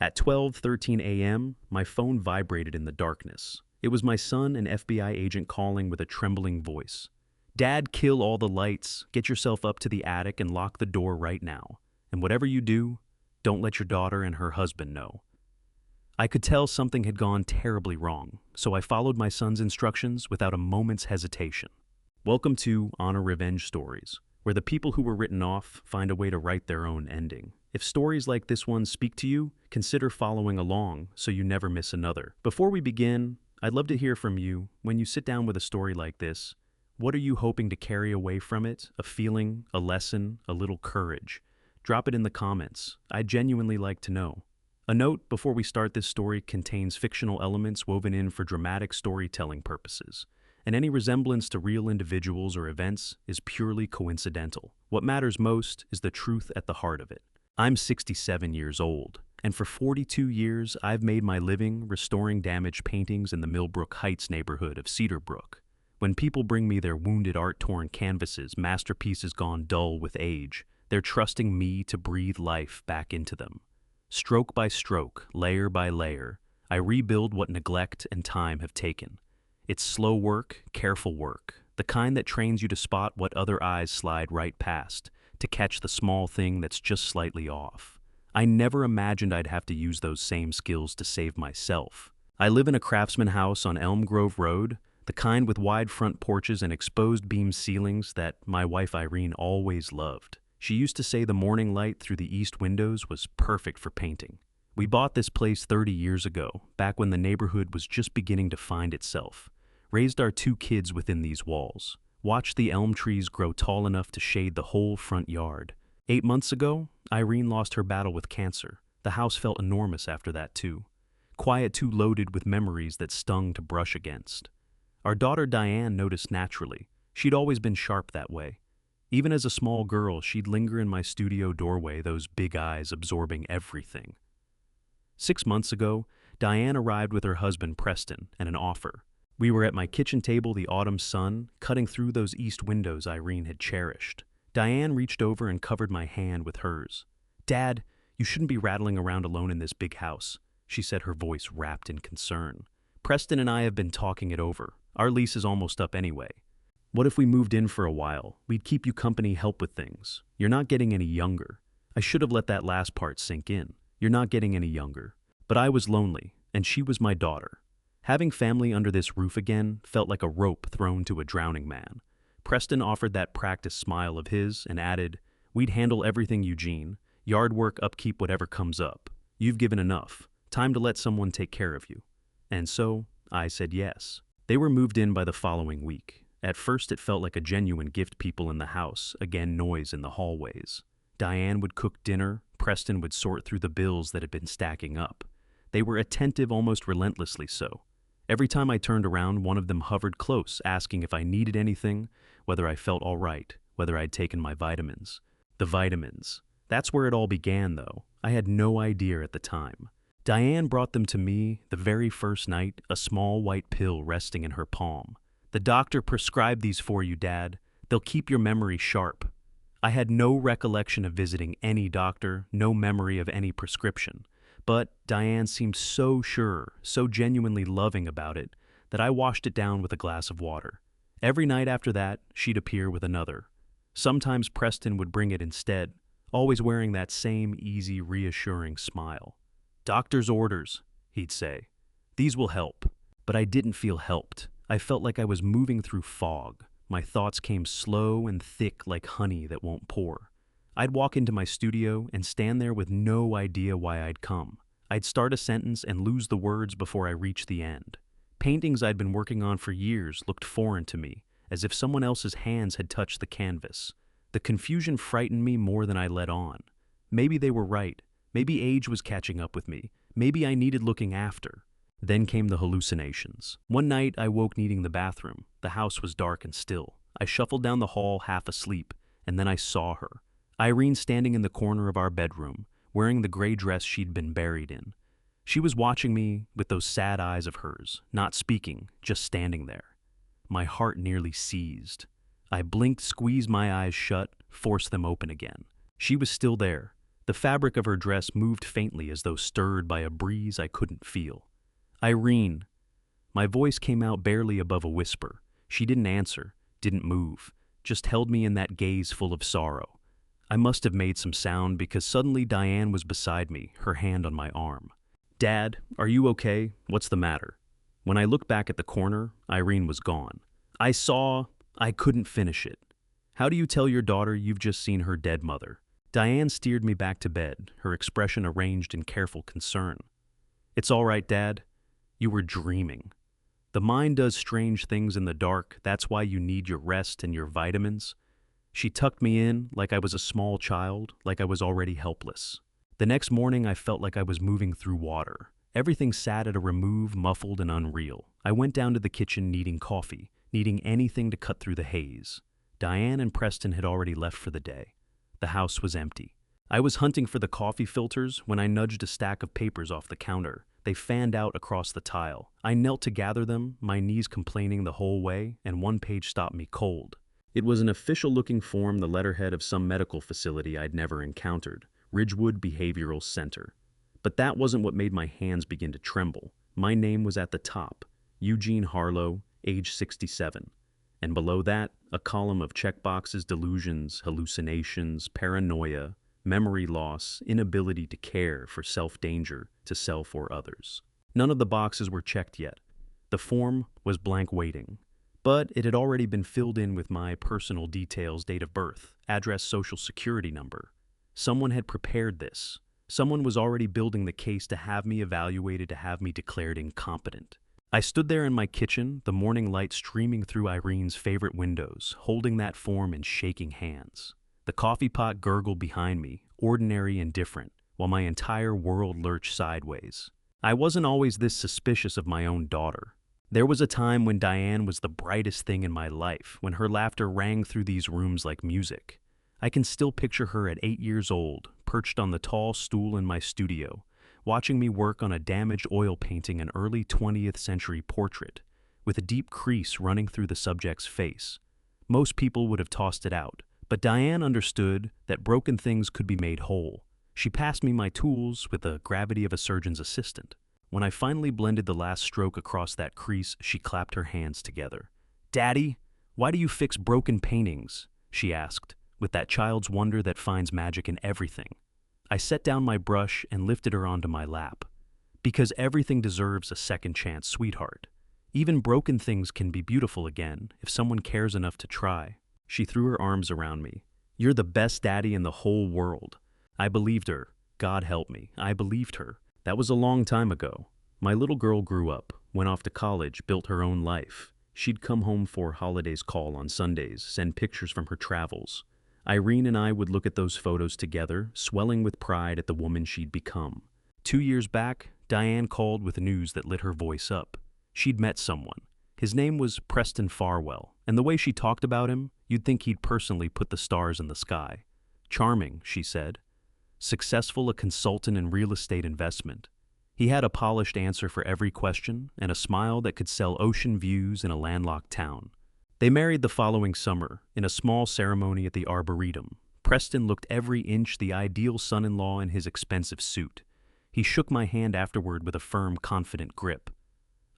At 12:13 a.m., my phone vibrated in the darkness. It was my son, an FBI agent, calling with a trembling voice. "Dad, kill all the lights, get yourself up to the attic and lock the door right now. And whatever you do, don't let your daughter and her husband know." I could tell something had gone terribly wrong, so I followed my son's instructions without a moment's hesitation. Welcome to Honor Revenge Stories, where the people who were written off find a way to write their own ending. If stories like this one speak to you, consider following along so you never miss another. Before we begin, I'd love to hear from you. When you sit down with a story like this, what are you hoping to carry away from it? A feeling, a lesson, a little courage? Drop it in the comments. I'd genuinely like to know. A note before we start: this story contains fictional elements woven in for dramatic storytelling purposes, and any resemblance to real individuals or events is purely coincidental. What matters most is the truth at the heart of it. I'm 67 years old, and for 42 years I've made my living restoring damaged paintings in the Millbrook Heights neighborhood of Cedarbrook. When people bring me their wounded art-torn canvases, masterpieces gone dull with age, they're trusting me to breathe life back into them. Stroke by stroke, layer by layer, I rebuild what neglect and time have taken. It's slow work, careful work, the kind that trains you to spot what other eyes slide right past, to catch the small thing that's just slightly off. I never imagined I'd have to use those same skills to save myself. I live in a craftsman house on Elm Grove Road, the kind with wide front porches and exposed beam ceilings that my wife Irene always loved. She used to say the morning light through the east windows was perfect for painting. We bought this place 30 years ago, back when the neighborhood was just beginning to find itself. Raised our 2 kids within these walls. Watched the elm trees grow tall enough to shade the whole front yard. 8 months ago, Irene lost her battle with cancer. The house felt enormous after that too. Quiet, too loaded with memories that stung to brush against. Our daughter Diane noticed naturally. She'd always been sharp that way. Even as a small girl, she'd linger in my studio doorway, those big eyes absorbing everything. 6 months ago, Diane arrived with her husband Preston and an offer. We were at my kitchen table, the autumn sun cutting through those east windows Irene had cherished. Diane reached over and covered my hand with hers. "Dad, you shouldn't be rattling around alone in this big house," she said, her voice wrapped in concern. "Preston and I have been talking it over. Our lease is almost up anyway. What if we moved in for a while? We'd keep you company, help with things. You're not getting any younger." I should have let that last part sink in. You're not getting any younger. But I was lonely, and she was my daughter. Having family under this roof again felt like a rope thrown to a drowning man. Preston offered that practiced smile of his and added, "We'd handle everything, Eugene. Yard work, upkeep, whatever comes up. You've given enough. Time to let someone take care of you." And so, I said yes. They were moved in by the following week. At first it felt like a genuine gift, people in the house, again noise in the hallways. Diane would cook dinner, Preston would sort through the bills that had been stacking up. They were attentive, almost relentlessly so. Every time I turned around, one of them hovered close, asking if I needed anything, whether I felt all right, whether I'd taken my vitamins. The vitamins. That's where it all began, though. I had no idea at the time. Diane brought them to me the very first night, a small white pill resting in her palm. "The doctor prescribed these for you, Dad. They'll keep your memory sharp." I had no recollection of visiting any doctor, no memory of any prescription. But Diane seemed so sure, so genuinely loving about it, that I washed it down with a glass of water. Every night after that, she'd appear with another. Sometimes Preston would bring it instead, always wearing that same easy, reassuring smile. "Doctor's orders," he'd say. "These will help." But I didn't feel helped. I felt like I was moving through fog. My thoughts came slow and thick like honey that won't pour. I'd walk into my studio and stand there with no idea why I'd come. I'd start a sentence and lose the words before I reached the end. Paintings I'd been working on for years looked foreign to me, as if someone else's hands had touched the canvas. The confusion frightened me more than I let on. Maybe they were right. Maybe age was catching up with me. Maybe I needed looking after. Then came the hallucinations. One night I woke needing the bathroom. The house was dark and still. I shuffled down the hall half asleep, and then I saw her. Irene standing in the corner of our bedroom, wearing the gray dress she'd been buried in. She was watching me with those sad eyes of hers, not speaking, just standing there. My heart nearly seized. I blinked, squeezed my eyes shut, forced them open again. She was still there, The fabric of her dress moved faintly as though stirred by a breeze I couldn't feel. "Irene." My voice came out barely above a whisper. She didn't answer, didn't move, just held me in that gaze full of sorrow. I must have made some sound because suddenly Diane was beside me, her hand on my arm. "Dad, are you okay? What's the matter?" When I looked back at the corner, Irene was gone. I couldn't finish it. "How do you tell your daughter you've just seen her dead mother?" Diane steered me back to bed, her expression arranged in careful concern. "It's all right, Dad. You were dreaming. The mind does strange things in the dark, that's why you need your rest and your vitamins." She tucked me in like I was a small child, like I was already helpless. The next morning I felt like I was moving through water. Everything sat at a remove, muffled and unreal. I went down to the kitchen needing coffee, needing anything to cut through the haze. Diane and Preston had already left for the day. The house was empty. I was hunting for the coffee filters when I nudged a stack of papers off the counter. They fanned out across the tile. I knelt to gather them, my knees complaining the whole way, and one page stopped me cold. It was an official-looking form, the letterhead of some medical facility I'd never encountered, Ridgewood Behavioral Center. But that wasn't what made my hands begin to tremble. My name was at the top, Eugene Harlow, age 67. And below that, a column of checkboxes, delusions, hallucinations, paranoia, memory loss, inability to care for self-danger to self or others. None of the boxes were checked yet. The form was blank waiting. But it had already been filled in with my personal details, date of birth, address, social security number. Someone had prepared this. Someone was already building the case to have me evaluated, to have me declared incompetent. I stood there in my kitchen, the morning light streaming through Irene's favorite windows, holding that form in shaking hands. The coffee pot gurgled behind me, ordinary and different, while my entire world lurched sideways. I wasn't always this suspicious of my own daughter. There was a time when Diane was the brightest thing in my life, when her laughter rang through these rooms like music. I can still picture her at 8 years old, perched on the tall stool in my studio, watching me work on a damaged oil painting, an early 20th century portrait, with a deep crease running through the subject's face. Most people would have tossed it out, but Diane understood that broken things could be made whole. She passed me my tools with the gravity of a surgeon's assistant. When I finally blended the last stroke across that crease, she clapped her hands together. "Daddy, why do you fix broken paintings?" she asked, with that child's wonder that finds magic in everything. I set down my brush and lifted her onto my lap. "Because everything deserves a second chance, sweetheart. Even broken things can be beautiful again if someone cares enough to try." She threw her arms around me. "You're the best daddy in the whole world." I believed her. God help me, I believed her. That was a long time ago. My little girl grew up, went off to college, built her own life. She'd come home for holidays, call on Sundays, send pictures from her travels. Irene and I would look at those photos together, swelling with pride at the woman she'd become. 2 years back, Diane called with news that lit her voice up. She'd met someone. His name was Preston Farwell, and the way she talked about him, you'd think he'd personally put the stars in the sky. "Charming," she said. "Successful, a consultant in real estate investment." He had a polished answer for every question and a smile that could sell ocean views in a landlocked town. They married the following summer in a small ceremony at the Arboretum. Preston looked every inch the ideal son-in-law in his expensive suit. He shook my hand afterward with a firm, confident grip.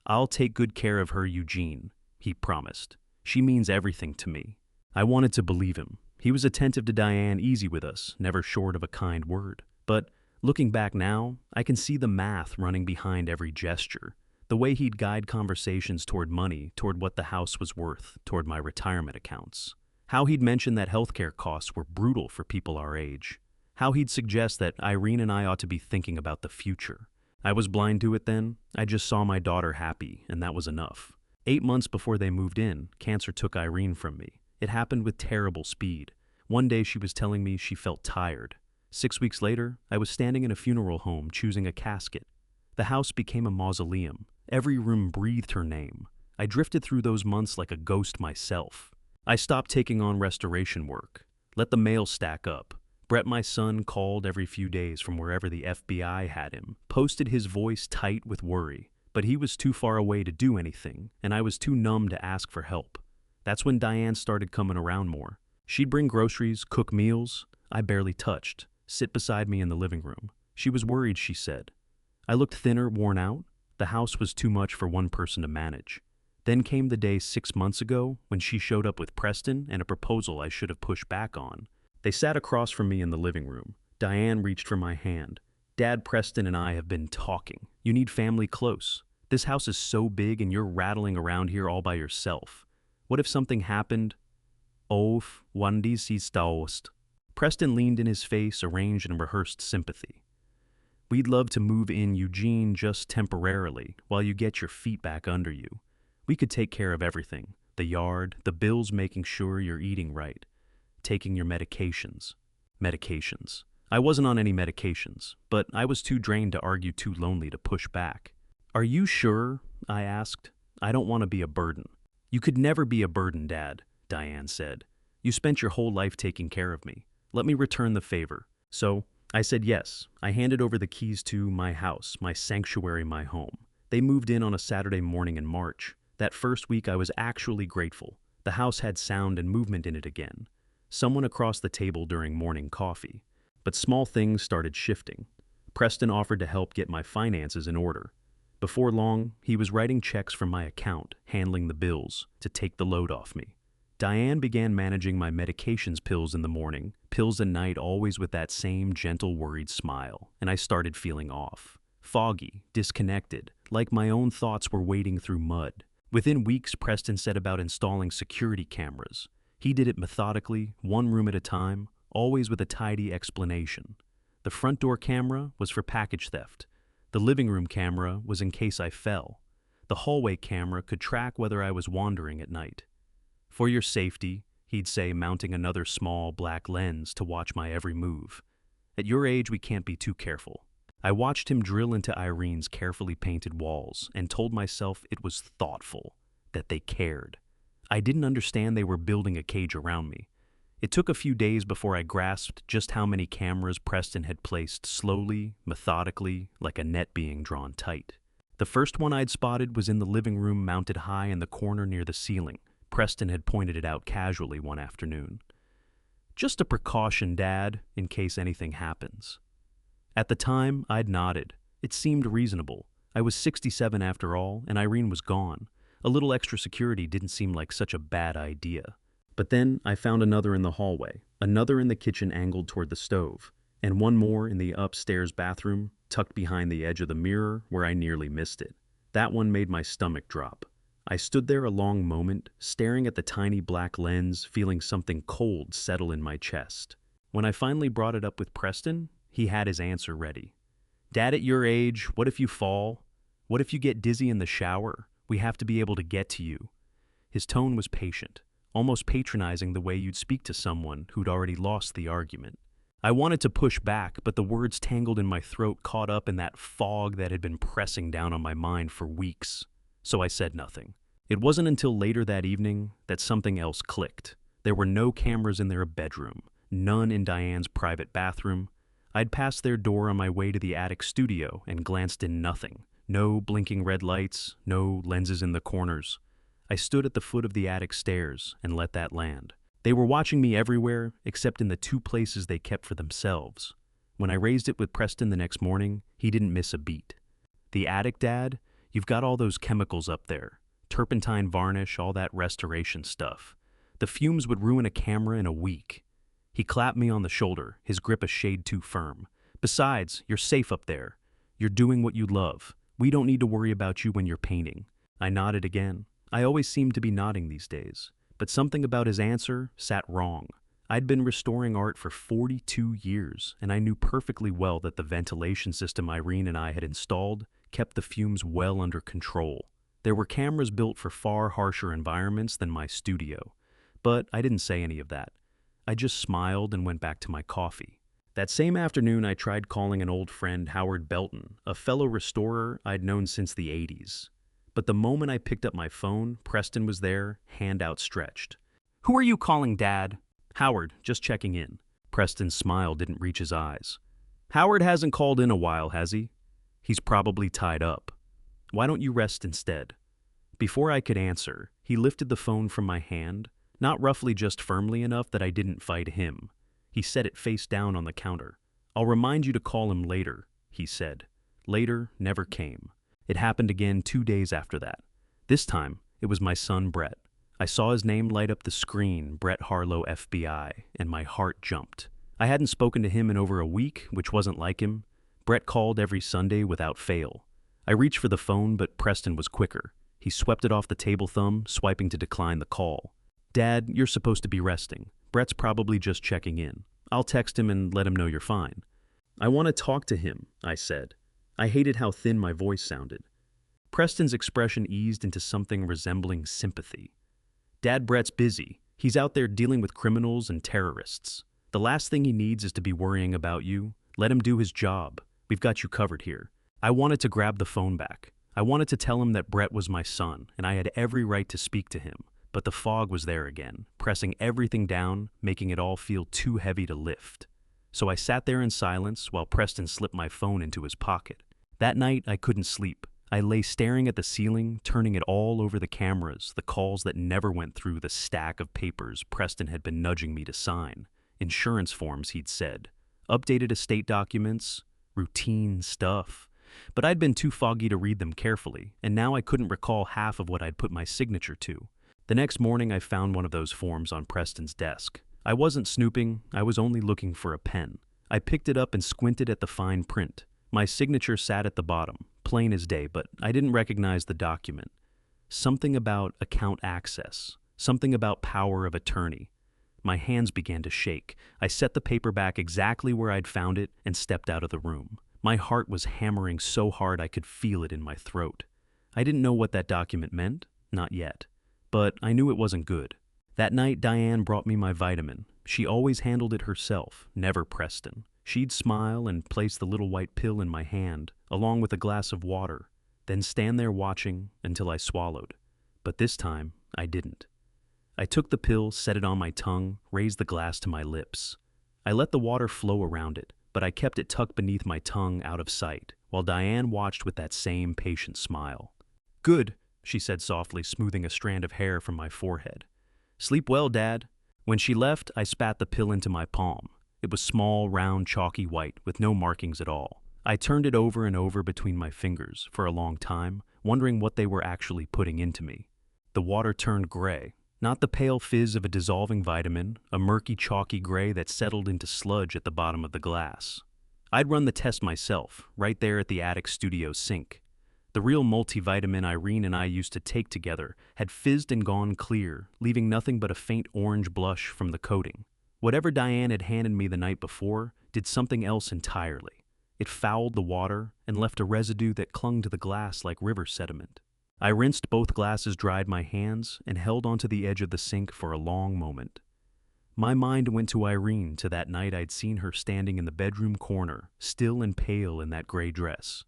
"I'll take good care of her, Eugene," he promised. "She means everything to me." I wanted to believe him. He was attentive to Diane, easy with us, never short of a kind word. But looking back now, I can see the math running behind every gesture. The way he'd guide conversations toward money, toward what the house was worth, toward my retirement accounts. How he'd mention that healthcare costs were brutal for people our age. How he'd suggest that Irene and I ought to be thinking about the future. I was blind to it then. I just saw my daughter happy, and that was enough. 8 months before they moved in, cancer took Irene from me. It happened with terrible speed. One day she was telling me she felt tired. 6 weeks later, I was standing in a funeral home choosing a casket. The house became a mausoleum. Every room breathed her name. I drifted through those months like a ghost myself. I stopped taking on restoration work. Let the mail stack up. Brett, my son, called every few days from wherever the FBI had him, posted his voice tight with worry. But he was too far away to do anything, and I was too numb to ask for help. That's when Diane started coming around more. She'd bring groceries, cook meals. I barely touched. sit beside me in the living room. She was worried, she said. I looked thinner, worn out. The house was too much for one person to manage. Then came the day 6 months ago when she showed up with Preston and a proposal I should have pushed back on. They sat across from me in the living room. Diane reached for my hand. Dad, Preston and I have been talking. You need family close. This house is so big and you're rattling around here all by yourself. What if something happened? Of Wandis staust. Preston leaned in his face, arranged and rehearsed sympathy. We'd love to move in, Eugene, just temporarily, while you get your feet back under you. We could take care of everything. The yard, the bills, making sure you're eating right. Taking your medications. Medications. I wasn't on any medications, but I was too drained to argue, too lonely to push back. Are you sure? I asked. I don't want to be a burden. You could never be a burden, Dad, Diane said. You spent your whole life taking care of me. Let me return the favor. So, I said yes. I handed over the keys to my house, my sanctuary, my home. They moved in on a Saturday morning in March. That first week I was actually grateful. The house had sound and movement in it again. Someone across the table during morning coffee. But small things started shifting. Preston offered to help get my finances in order. Before long, he was writing checks from my account, handling the bills, to take the load off me. Diane began managing my medications, pills in the morning, pills at night, always with that same gentle, worried smile, and I started feeling off. Foggy, disconnected, like my own thoughts were wading through mud. Within weeks, Preston set about installing security cameras. He did it methodically, one room at a time, always with a tidy explanation. The front door camera was for package theft. The living room camera was in case I fell. The hallway camera could track whether I was wandering at night. For your safety, he'd say, mounting another small black lens to watch my every move. At your age, we can't be too careful. I watched him drill into Irene's carefully painted walls and told myself it was thoughtful, that they cared. I didn't understand they were building a cage around me. It took a few days before I grasped just how many cameras Preston had placed slowly, methodically, like a net being drawn tight. The first one I'd spotted was in the living room, mounted high in the corner near the ceiling. Preston had pointed it out casually one afternoon. Just a precaution, Dad, in case anything happens. At the time, I'd nodded. It seemed reasonable. I was 67 after all, and Irene was gone. A little extra security didn't seem like such a bad idea. But then I found another in the hallway, another in the kitchen angled toward the stove, and one more in the upstairs bathroom, tucked behind the edge of the mirror where I nearly missed it. That one made my stomach drop. I stood there a long moment, staring at the tiny black lens, feeling something cold settle in my chest. When I finally brought it up with Preston, he had his answer ready. Dad, at your age, what if you fall? What if you get dizzy in the shower? We have to be able to get to you. His tone was patient, almost patronizing, the way you'd speak to someone who'd already lost the argument. I wanted to push back, but the words tangled in my throat, caught up in that fog that had been pressing down on my mind for weeks. So I said nothing. It wasn't until later that evening that something else clicked. There were no cameras in their bedroom, none in Diane's private bathroom. I'd passed their door on my way to the attic studio and glanced in. Nothing. No blinking red lights, no lenses in the corners. I stood at the foot of the attic stairs and let that land. They were watching me everywhere, except in the two places they kept for themselves. When I raised it with Preston the next morning, he didn't miss a beat. The attic, Dad? You've got all those chemicals up there. Turpentine varnish, all that restoration stuff. The fumes would ruin a camera in a week. He clapped me on the shoulder, his grip a shade too firm. Besides, you're safe up there. You're doing what you love. We don't need to worry about you when you're painting. I nodded again. I always seemed to be nodding these days. But something about his answer sat wrong. I'd been restoring art for 42 years, and I knew perfectly well that the ventilation system Irene and I had installed kept the fumes well under control. There were cameras built for far harsher environments than my studio. But I didn't say any of that. I just smiled and went back to my coffee. That same afternoon, I tried calling an old friend, Howard Belton, a fellow restorer I'd known since the 80s. But the moment I picked up my phone, Preston was there, hand outstretched. Who are you calling, Dad? Howard, just checking in. Preston's smile didn't reach his eyes. Howard hasn't called in a while, has he? He's probably tied up. Why don't you rest instead? Before I could answer, he lifted the phone from my hand, not roughly, just firmly enough that I didn't fight him. He set it face down on the counter. "I'll remind you to call him later," he said. Later never came. It happened again 2 days after that. This time, it was my son Brett. I saw his name light up the screen, Brett Harlow, FBI, and my heart jumped. I hadn't spoken to him in over a week, which wasn't like him. Brett called every Sunday without fail. I reached for the phone, but Preston was quicker. He swept it off the table thumb, swiping to decline the call. "Dad, you're supposed to be resting. Brett's probably just checking in. I'll text him and let him know you're fine." "I want to talk to him," I said. I hated how thin my voice sounded. Preston's expression eased into something resembling sympathy. "Dad, Brett's busy. He's out there dealing with criminals and terrorists. The last thing he needs is to be worrying about you. Let him do his job. We've got you covered here." I wanted to grab the phone back. I wanted to tell him that Brett was my son, and I had every right to speak to him. But the fog was there again, pressing everything down, making it all feel too heavy to lift. So I sat there in silence while Preston slipped my phone into his pocket. That night, I couldn't sleep. I lay staring at the ceiling, turning it all over the cameras, the calls that never went through the stack of papers Preston had been nudging me to sign. Insurance forms, he'd said. Updated estate documents. Routine stuff. But I'd been too foggy to read them carefully, and now I couldn't recall half of what I'd put my signature to. The next morning, I found one of those forms on Preston's desk. I wasn't snooping, I was only looking for a pen. I picked it up and squinted at the fine print. My signature sat at the bottom, plain as day, but I didn't recognize the document. Something about account access, something about power of attorney. My hands began to shake. I set the paper back exactly where I'd found it and stepped out of the room. My heart was hammering so hard I could feel it in my throat. I didn't know what that document meant, not yet. But I knew it wasn't good. That night, Diane brought me my vitamin. She always handled it herself, never Preston. She'd smile and place the little white pill in my hand, along with a glass of water, then stand there watching until I swallowed. But this time, I didn't. I took the pill, set it on my tongue, raised the glass to my lips. I let the water flow around it, but I kept it tucked beneath my tongue out of sight, while Diane watched with that same patient smile. "Good," she said softly, smoothing a strand of hair from my forehead. "Sleep well, Dad." When she left, I spat the pill into my palm. It was small, round, chalky white, with no markings at all. I turned it over and over between my fingers for a long time, wondering what they were actually putting into me. The water turned gray. Not the pale fizz of a dissolving vitamin, a murky, chalky gray that settled into sludge at the bottom of the glass. I'd run the test myself, right there at the attic studio sink. The real multivitamin Irene and I used to take together had fizzed and gone clear, leaving nothing but a faint orange blush from the coating. Whatever Diane had handed me the night before did something else entirely. It fouled the water and left a residue that clung to the glass like river sediment. I rinsed both glasses, dried my hands, and held onto the edge of the sink for a long moment. My mind went to Irene, to that night I'd seen her standing in the bedroom corner, still and pale in that gray dress.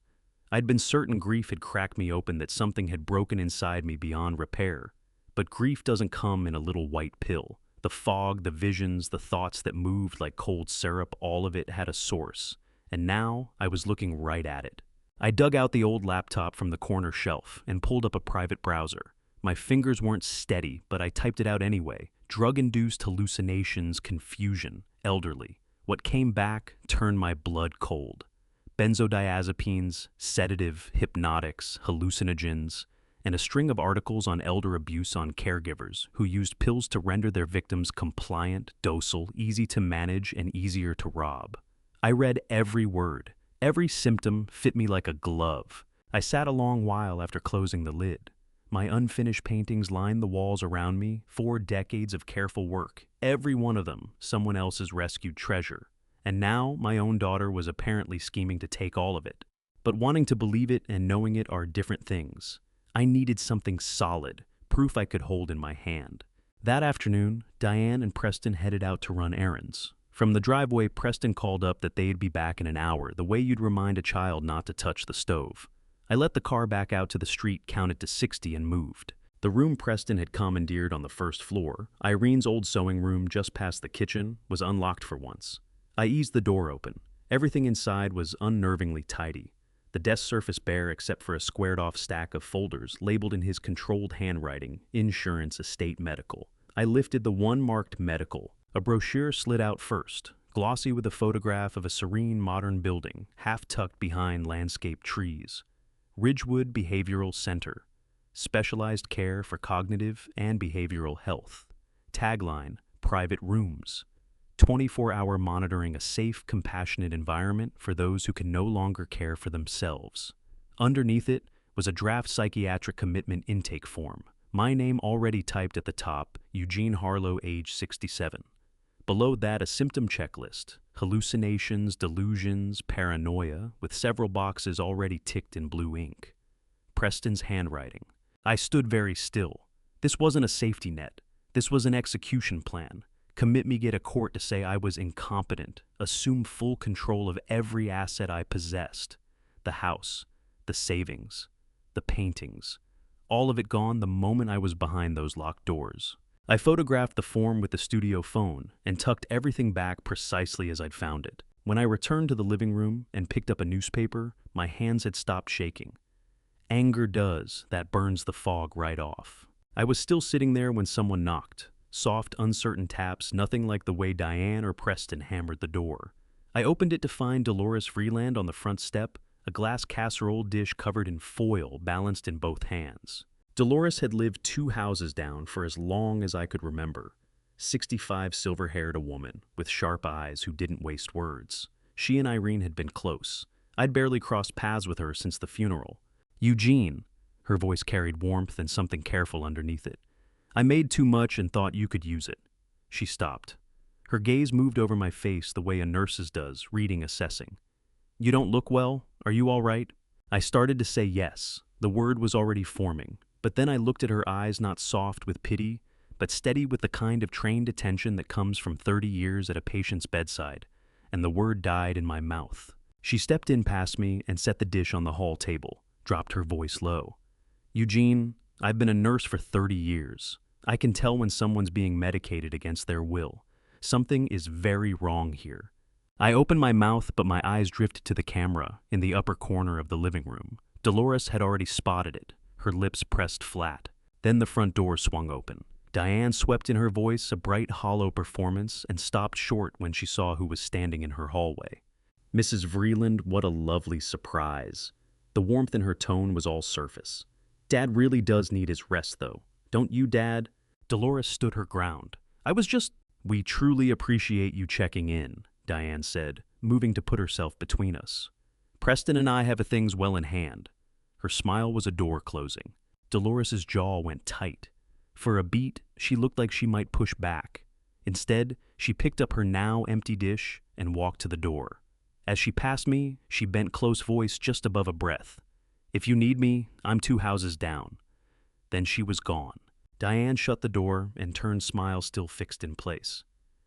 I'd been certain grief had cracked me open, that something had broken inside me beyond repair. But grief doesn't come in a little white pill. The fog, the visions, the thoughts that moved like cold syrup, all of it had a source. And now I was looking right at it. I dug out the old laptop from the corner shelf and pulled up a private browser. My fingers weren't steady, but I typed it out anyway. Drug-induced hallucinations, confusion, elderly. What came back turned my blood cold. Benzodiazepines, sedative, hypnotics, hallucinogens, and a string of articles on elder abuse on caregivers who used pills to render their victims compliant, docile, easy to manage, and easier to rob. I read every word. Every symptom fit me like a glove. I sat a long while after closing the lid. My unfinished paintings lined the walls around me, 4 decades of careful work, every one of them someone else's rescued treasure. And now my own daughter was apparently scheming to take all of it. But wanting to believe it and knowing it are different things. I needed something solid, proof I could hold in my hand. That afternoon, Diane and Preston headed out to run errands. From the driveway, Preston called up that they'd be back in an hour, the way you'd remind a child not to touch the stove. I let the car back out to the street, counted to 60, and moved. The room Preston had commandeered on the first floor, Irene's old sewing room just past the kitchen, was unlocked for once. I eased the door open. Everything inside was unnervingly tidy. The desk surface bare except for a squared-off stack of folders labeled in his controlled handwriting, Insurance, Estate, Medical. I lifted the one marked Medical. A brochure slid out first, glossy with a photograph of a serene modern building, half tucked behind landscaped trees. Ridgewood Behavioral Center. Specialized care for cognitive and behavioral health. Tagline, private rooms. 24-hour monitoring, a safe, compassionate environment for those who can no longer care for themselves. Underneath it was a draft psychiatric commitment intake form. My name already typed at the top, Eugene Harlow, age 67. Below that, a symptom checklist, hallucinations, delusions, paranoia, with several boxes already ticked in blue ink. Preston's handwriting. I stood very still. This wasn't a safety net. This was an execution plan. Commit me, get a court to say I was incompetent, assume full control of every asset I possessed. The house, the savings, the paintings. All of it gone the moment I was behind those locked doors. I photographed the form with the studio phone and tucked everything back precisely as I'd found it. When I returned to the living room and picked up a newspaper, my hands had stopped shaking. Anger does, that burns the fog right off. I was still sitting there when someone knocked. Soft, uncertain taps, nothing like the way Diane or Preston hammered the door. I opened it to find Dolores Freeland on the front step, a glass casserole dish covered in foil balanced in both hands. Dolores had lived 2 houses down for as long as I could remember. 65, silver-haired, a woman with sharp eyes who didn't waste words. She and Irene had been close. I'd barely crossed paths with her since the funeral. Eugene, her voice carried warmth and something careful underneath it. I made too much and thought you could use it. She stopped. Her gaze moved over my face the way a nurse's does, reading, assessing. You don't look well? Are you all right? I started to say yes. The word was already forming. But then I looked at her eyes, not soft with pity, but steady with the kind of trained attention that comes from 30 years at a patient's bedside, and the word died in my mouth. She stepped in past me and set the dish on the hall table, dropped her voice low. Eugene, I've been a nurse for 30 years. I can tell when someone's being medicated against their will. Something is very wrong here. I opened my mouth, but my eyes drifted to the camera in the upper corner of the living room. Dolores had already spotted it, her lips pressed flat. Then the front door swung open. Diane swept in her voice, a bright, hollow performance, and stopped short when she saw who was standing in her hallway. Mrs. Vreeland, what a lovely surprise. The warmth in her tone was all surface. Dad really does need his rest, though. Don't you, Dad? Dolores stood her ground. We truly appreciate you checking in, Diane said, moving to put herself between us. Preston and I have things well in hand. Her smile was a door closing. Dolores's jaw went tight. For a beat, she looked like she might push back. Instead, she picked up her now empty dish and walked to the door. As she passed me, she bent close voice just above a breath. If you need me, I'm 2 houses down. Then she was gone. Diane shut the door and turned, smile still fixed in place.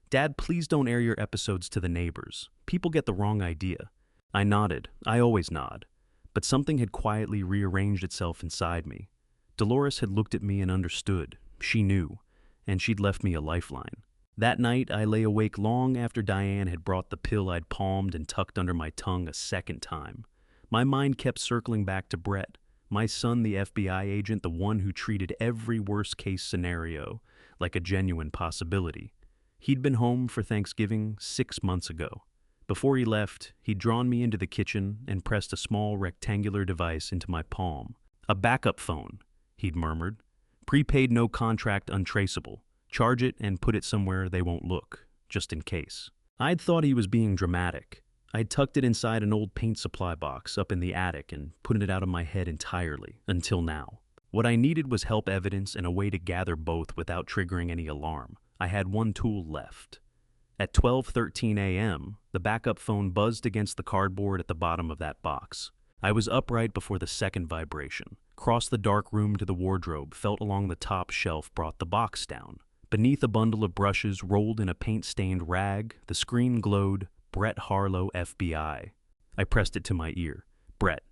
Dad, please don't air your episodes to the neighbors. People get the wrong idea. I nodded. I always nod. But something had quietly rearranged itself inside me. Dolores had looked at me and understood. She knew. And she'd left me a lifeline. That night, I lay awake long after Diane had brought the pill I'd palmed and tucked under my tongue a second time. My mind kept circling back to Brett, my son, the FBI agent, the one who treated every worst-case scenario like a genuine possibility. He'd been home for Thanksgiving 6 months ago. Before he left, he'd drawn me into the kitchen and pressed a small rectangular device into my palm. A backup phone, he'd murmured. Prepaid, no contract, untraceable. Charge it and put it somewhere they won't look, just in case. I'd thought he was being dramatic. I'd tucked it inside an old paint supply box up in the attic and put it out of my head entirely, until now. What I needed was help, evidence, and a way to gather both without triggering any alarm. I had one tool left. At 12:13 a.m., the backup phone buzzed against the cardboard at the bottom of that box. I was upright before the second vibration, crossed the dark room to the wardrobe, felt along the top shelf, brought the box down. Beneath a bundle of brushes rolled in a paint-stained rag, the screen glowed, Brett Harlow, FBI. I pressed it to my ear. Brett.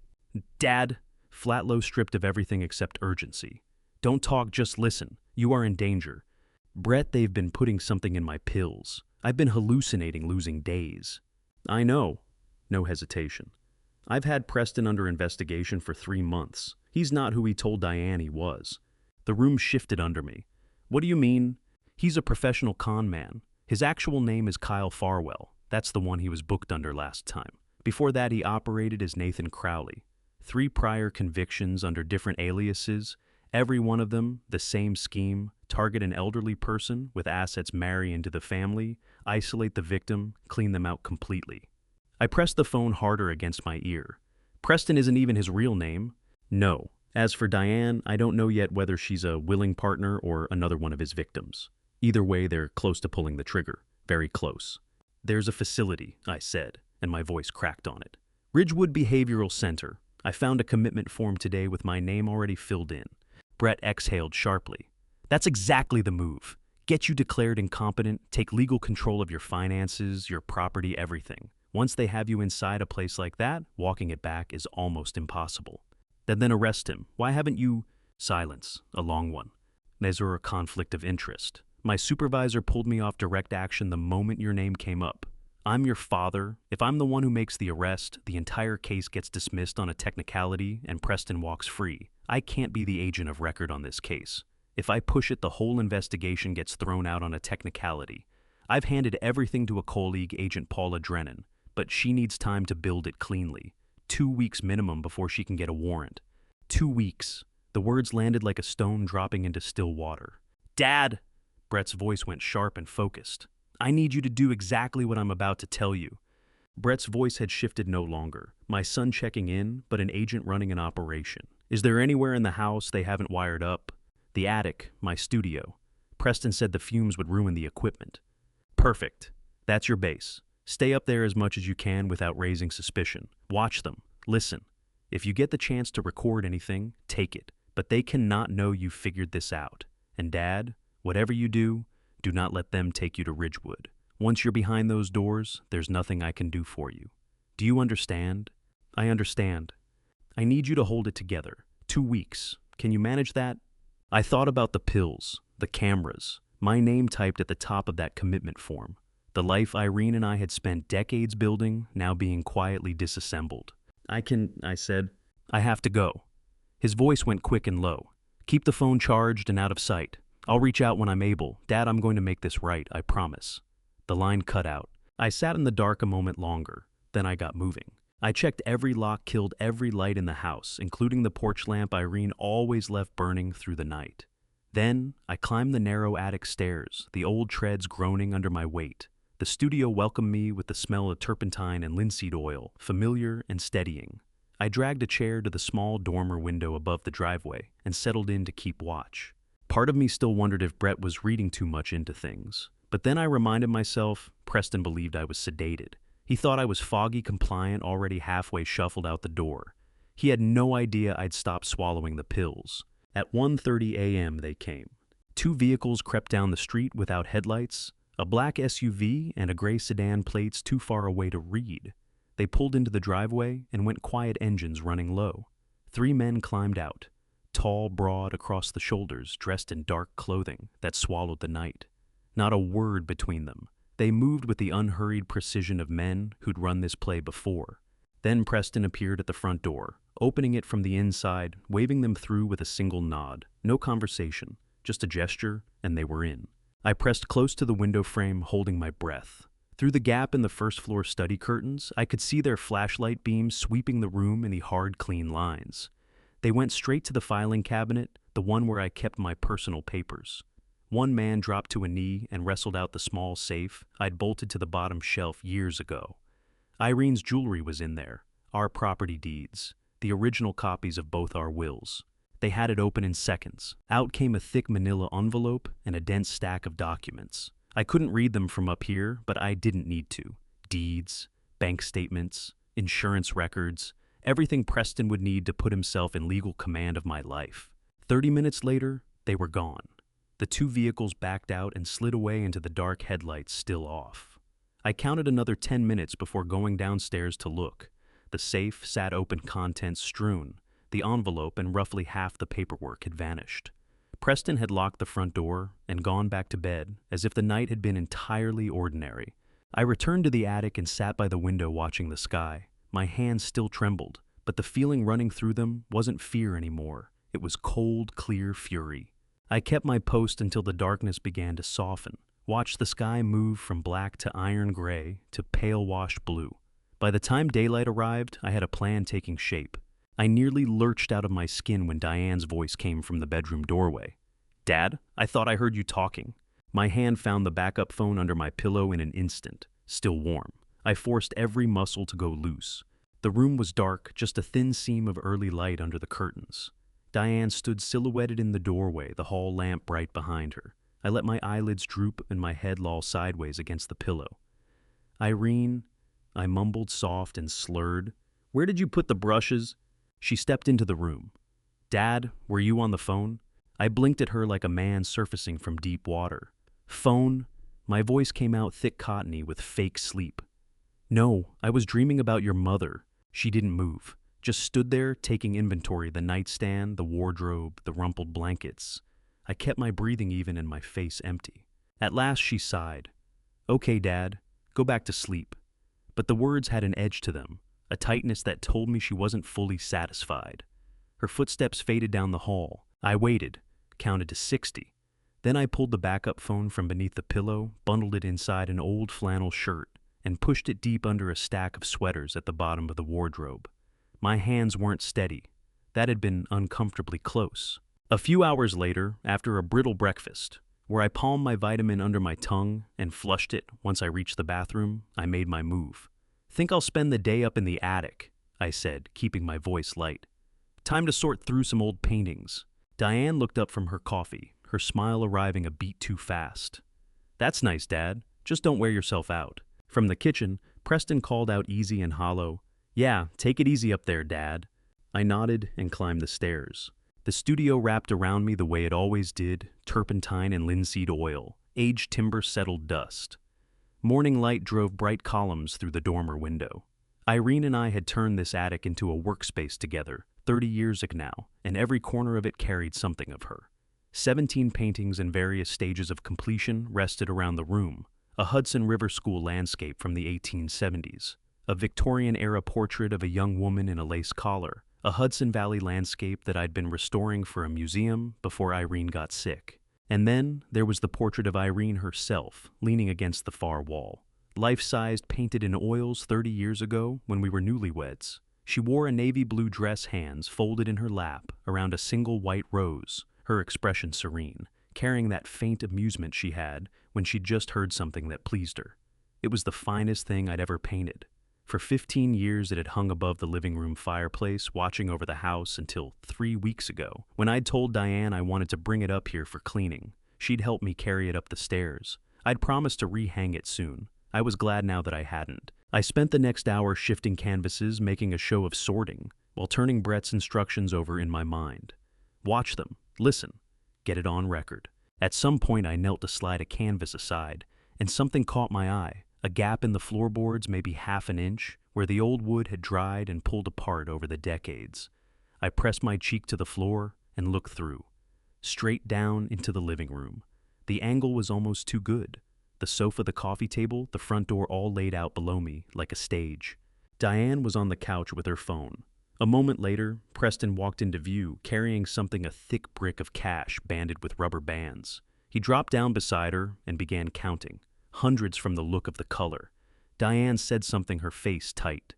Dad. Flatlow stripped of everything except urgency. Don't talk, just listen. You are in danger. Brett, they've been putting something in my pills. I've been hallucinating, losing days. I know. No hesitation. I've had Preston under investigation for 3 months. He's not who he told Diane he was. The room shifted under me. What do you mean? He's a professional con man. His actual name is Kyle Farwell. That's the one he was booked under last time. Before that, he operated as Nathan Crowley. 3 prior convictions under different aliases, every one of them the same scheme: target an elderly person with assets, marry into the family, isolate the victim, clean them out completely. I pressed the phone harder against my ear. Preston isn't even his real name. No. As for Diane, I don't know yet whether she's a willing partner or another one of his victims. Either way, they're close to pulling the trigger. Very close. There's a facility, I said, and my voice cracked on it. Ridgewood Behavioral Center. I found a commitment form today with my name already filled in. Brett exhaled sharply. That's exactly the move. Get you declared incompetent, take legal control of your finances, your property, everything. Once they have you inside a place like that, walking it back is almost impossible. Then arrest him. Why haven't you— Silence, a long one. There's a conflict of interest. My supervisor pulled me off direct action the moment your name came up. I'm your father. If I'm the one who makes the arrest, the entire case gets dismissed on a technicality and Preston walks free. I can't be the agent of record on this case. If I push it, the whole investigation gets thrown out on a technicality. I've handed everything to a colleague, Agent Paula Drennan, but she needs time to build it cleanly. 2 weeks minimum before she can get a warrant. 2 weeks. The words landed like a stone dropping into still water. Dad! Brett's voice went sharp and focused. I need you to do exactly what I'm about to tell you. Brett's voice had shifted no longer. My son checking in, but an agent running an operation. Is there anywhere in the house they haven't wired up? The attic, my studio. Preston said the fumes would ruin the equipment. Perfect. That's your base. Stay up there as much as you can without raising suspicion. Watch them. Listen. If you get the chance to record anything, take it. But they cannot know you figured this out. And Dad, whatever you do not let them take you to Ridgewood. Once you're behind those doors, there's nothing I can do for you. Do you understand? I understand. I need you to hold it together. 2 weeks. Can you manage that? I thought about the pills, the cameras, my name typed at the top of that commitment form. The life Irene and I had spent decades building, now being quietly disassembled. I said. I have to go. His voice went quick and low. Keep the phone charged and out of sight. I'll reach out when I'm able. Dad, I'm going to make this right, I promise. The line cut out. I sat in the dark a moment longer. Then I got moving. I checked every lock, killed every light in the house, including the porch lamp Irene always left burning through the night. Then I climbed the narrow attic stairs, the old treads groaning under my weight. The studio welcomed me with the smell of turpentine and linseed oil, familiar and steadying. I dragged a chair to the small dormer window above the driveway and settled in to keep watch. Part of me still wondered if Brett was reading too much into things. But then I reminded myself, Preston believed I was sedated. He thought I was foggy compliant, already halfway shuffled out the door. He had no idea I'd stopped swallowing the pills. At 1:30 a.m. they came. 2 vehicles crept down the street without headlights, a black SUV and a gray sedan, plates too far away to read. They pulled into the driveway and went quiet, engines running low. 3 men climbed out, tall, broad across the shoulders, dressed in dark clothing that swallowed the night. Not a word between them. They moved with the unhurried precision of men who'd run this play before. Then Preston appeared at the front door, opening it from the inside, waving them through with a single nod. No conversation, just a gesture, and they were in. I pressed close to the window frame, holding my breath. Through the gap in the first-floor study curtains, I could see their flashlight beams sweeping the room in the hard, clean lines. They went straight to the filing cabinet, the one where I kept my personal papers. One man dropped to a knee and wrestled out the small safe I'd bolted to the bottom shelf years ago. Irene's jewelry was in there, our property deeds, the original copies of both our wills. They had it open in seconds. Out came a thick manila envelope and a dense stack of documents. I couldn't read them from up here, but I didn't need to. Deeds, bank statements, insurance records, everything Preston would need to put himself in legal command of my life. 30 minutes later, they were gone. The 2 vehicles backed out and slid away into the dark, headlights still off. I counted another 10 minutes before going downstairs to look. The safe sat open, contents strewn. The envelope and roughly half the paperwork had vanished. Preston had locked the front door and gone back to bed as if the night had been entirely ordinary. I returned to the attic and sat by the window watching the sky. My hands still trembled, but the feeling running through them wasn't fear anymore. It was cold, clear fury. I kept my post until the darkness began to soften. watched the sky move from black to iron gray to pale washed blue. By the time daylight arrived, I had a plan taking shape. I nearly lurched out of my skin when Diane's voice came from the bedroom doorway. "Dad, I thought I heard you talking." My hand found the backup phone under my pillow in an instant, still warm. I forced every muscle to go loose. The room was dark, just a thin seam of early light under the curtains. Diane stood silhouetted in the doorway, the hall lamp bright behind her. I let my eyelids droop and my head loll sideways against the pillow. "Irene," I mumbled soft and slurred. "Where did you put the brushes?" She stepped into the room. "Dad, were you on the phone?" I blinked at her like a man surfacing from deep water. "Phone?" My voice came out thick cottony with fake sleep. "No, I was dreaming about your mother." She didn't move, just stood there taking inventory, the nightstand, the wardrobe, the rumpled blankets. I kept my breathing even and my face empty. At last she sighed. "Okay, Dad, go back to sleep." But the words had an edge to them, a tightness that told me she wasn't fully satisfied. Her footsteps faded down the hall. I waited, counted to 60. Then I pulled the backup phone from beneath the pillow, bundled it inside an old flannel shirt, and pushed it deep under a stack of sweaters at the bottom of the wardrobe. My hands weren't steady. That had been uncomfortably close. A few hours later, after a brittle breakfast, where I palmed my vitamin under my tongue and flushed it once I reached the bathroom, I made my move. "Think I'll spend the day up in the attic," I said, keeping my voice light. "Time to sort through some old paintings." Diane looked up from her coffee, her smile arriving a beat too fast. "That's nice, Dad. Just don't wear yourself out." From the kitchen, Preston called out easy and hollow, "Yeah, take it easy up there, Dad." I nodded and climbed the stairs. The studio wrapped around me the way it always did, turpentine and linseed oil, aged timber settled dust. Morning light drove bright columns through the dormer window. Irene and I had turned this attic into a workspace together, 30 years ago now, and every corner of it carried something of her. 17 paintings in various stages of completion rested around the room. A Hudson River School landscape from the 1870s, a Victorian-era portrait of a young woman in a lace collar, a Hudson Valley landscape that I'd been restoring for a museum before Irene got sick. And then there was the portrait of Irene herself, leaning against the far wall. Life-sized, painted in oils 30 years ago when we were newlyweds. She wore a navy blue dress, hands folded in her lap around a single white rose, her expression serene, carrying that faint amusement she had when she'd just heard something that pleased her. It was the finest thing I'd ever painted. For 15 years it had hung above the living room fireplace, watching over the house until 3 weeks ago, when I'd told Diane I wanted to bring it up here for cleaning. She'd help me carry it up the stairs. I'd promised to rehang it soon. I was glad now that I hadn't. I spent the next hour shifting canvases, making a show of sorting, while turning Brett's instructions over in my mind. Watch them, listen, get it on record. At some point I knelt to slide a canvas aside, and something caught my eye. A gap in the floorboards, maybe half an inch, where the old wood had dried and pulled apart over the decades. I pressed my cheek to the floor and looked through. Straight down into the living room. The angle was almost too good. The sofa, the coffee table, the front door all laid out below me like a stage. Diane was on the couch with her phone. A moment later, Preston walked into view, carrying something, a thick brick of cash banded with rubber bands. He dropped down beside her and began counting. Hundreds from the look of the color. Diane said something, her face tight.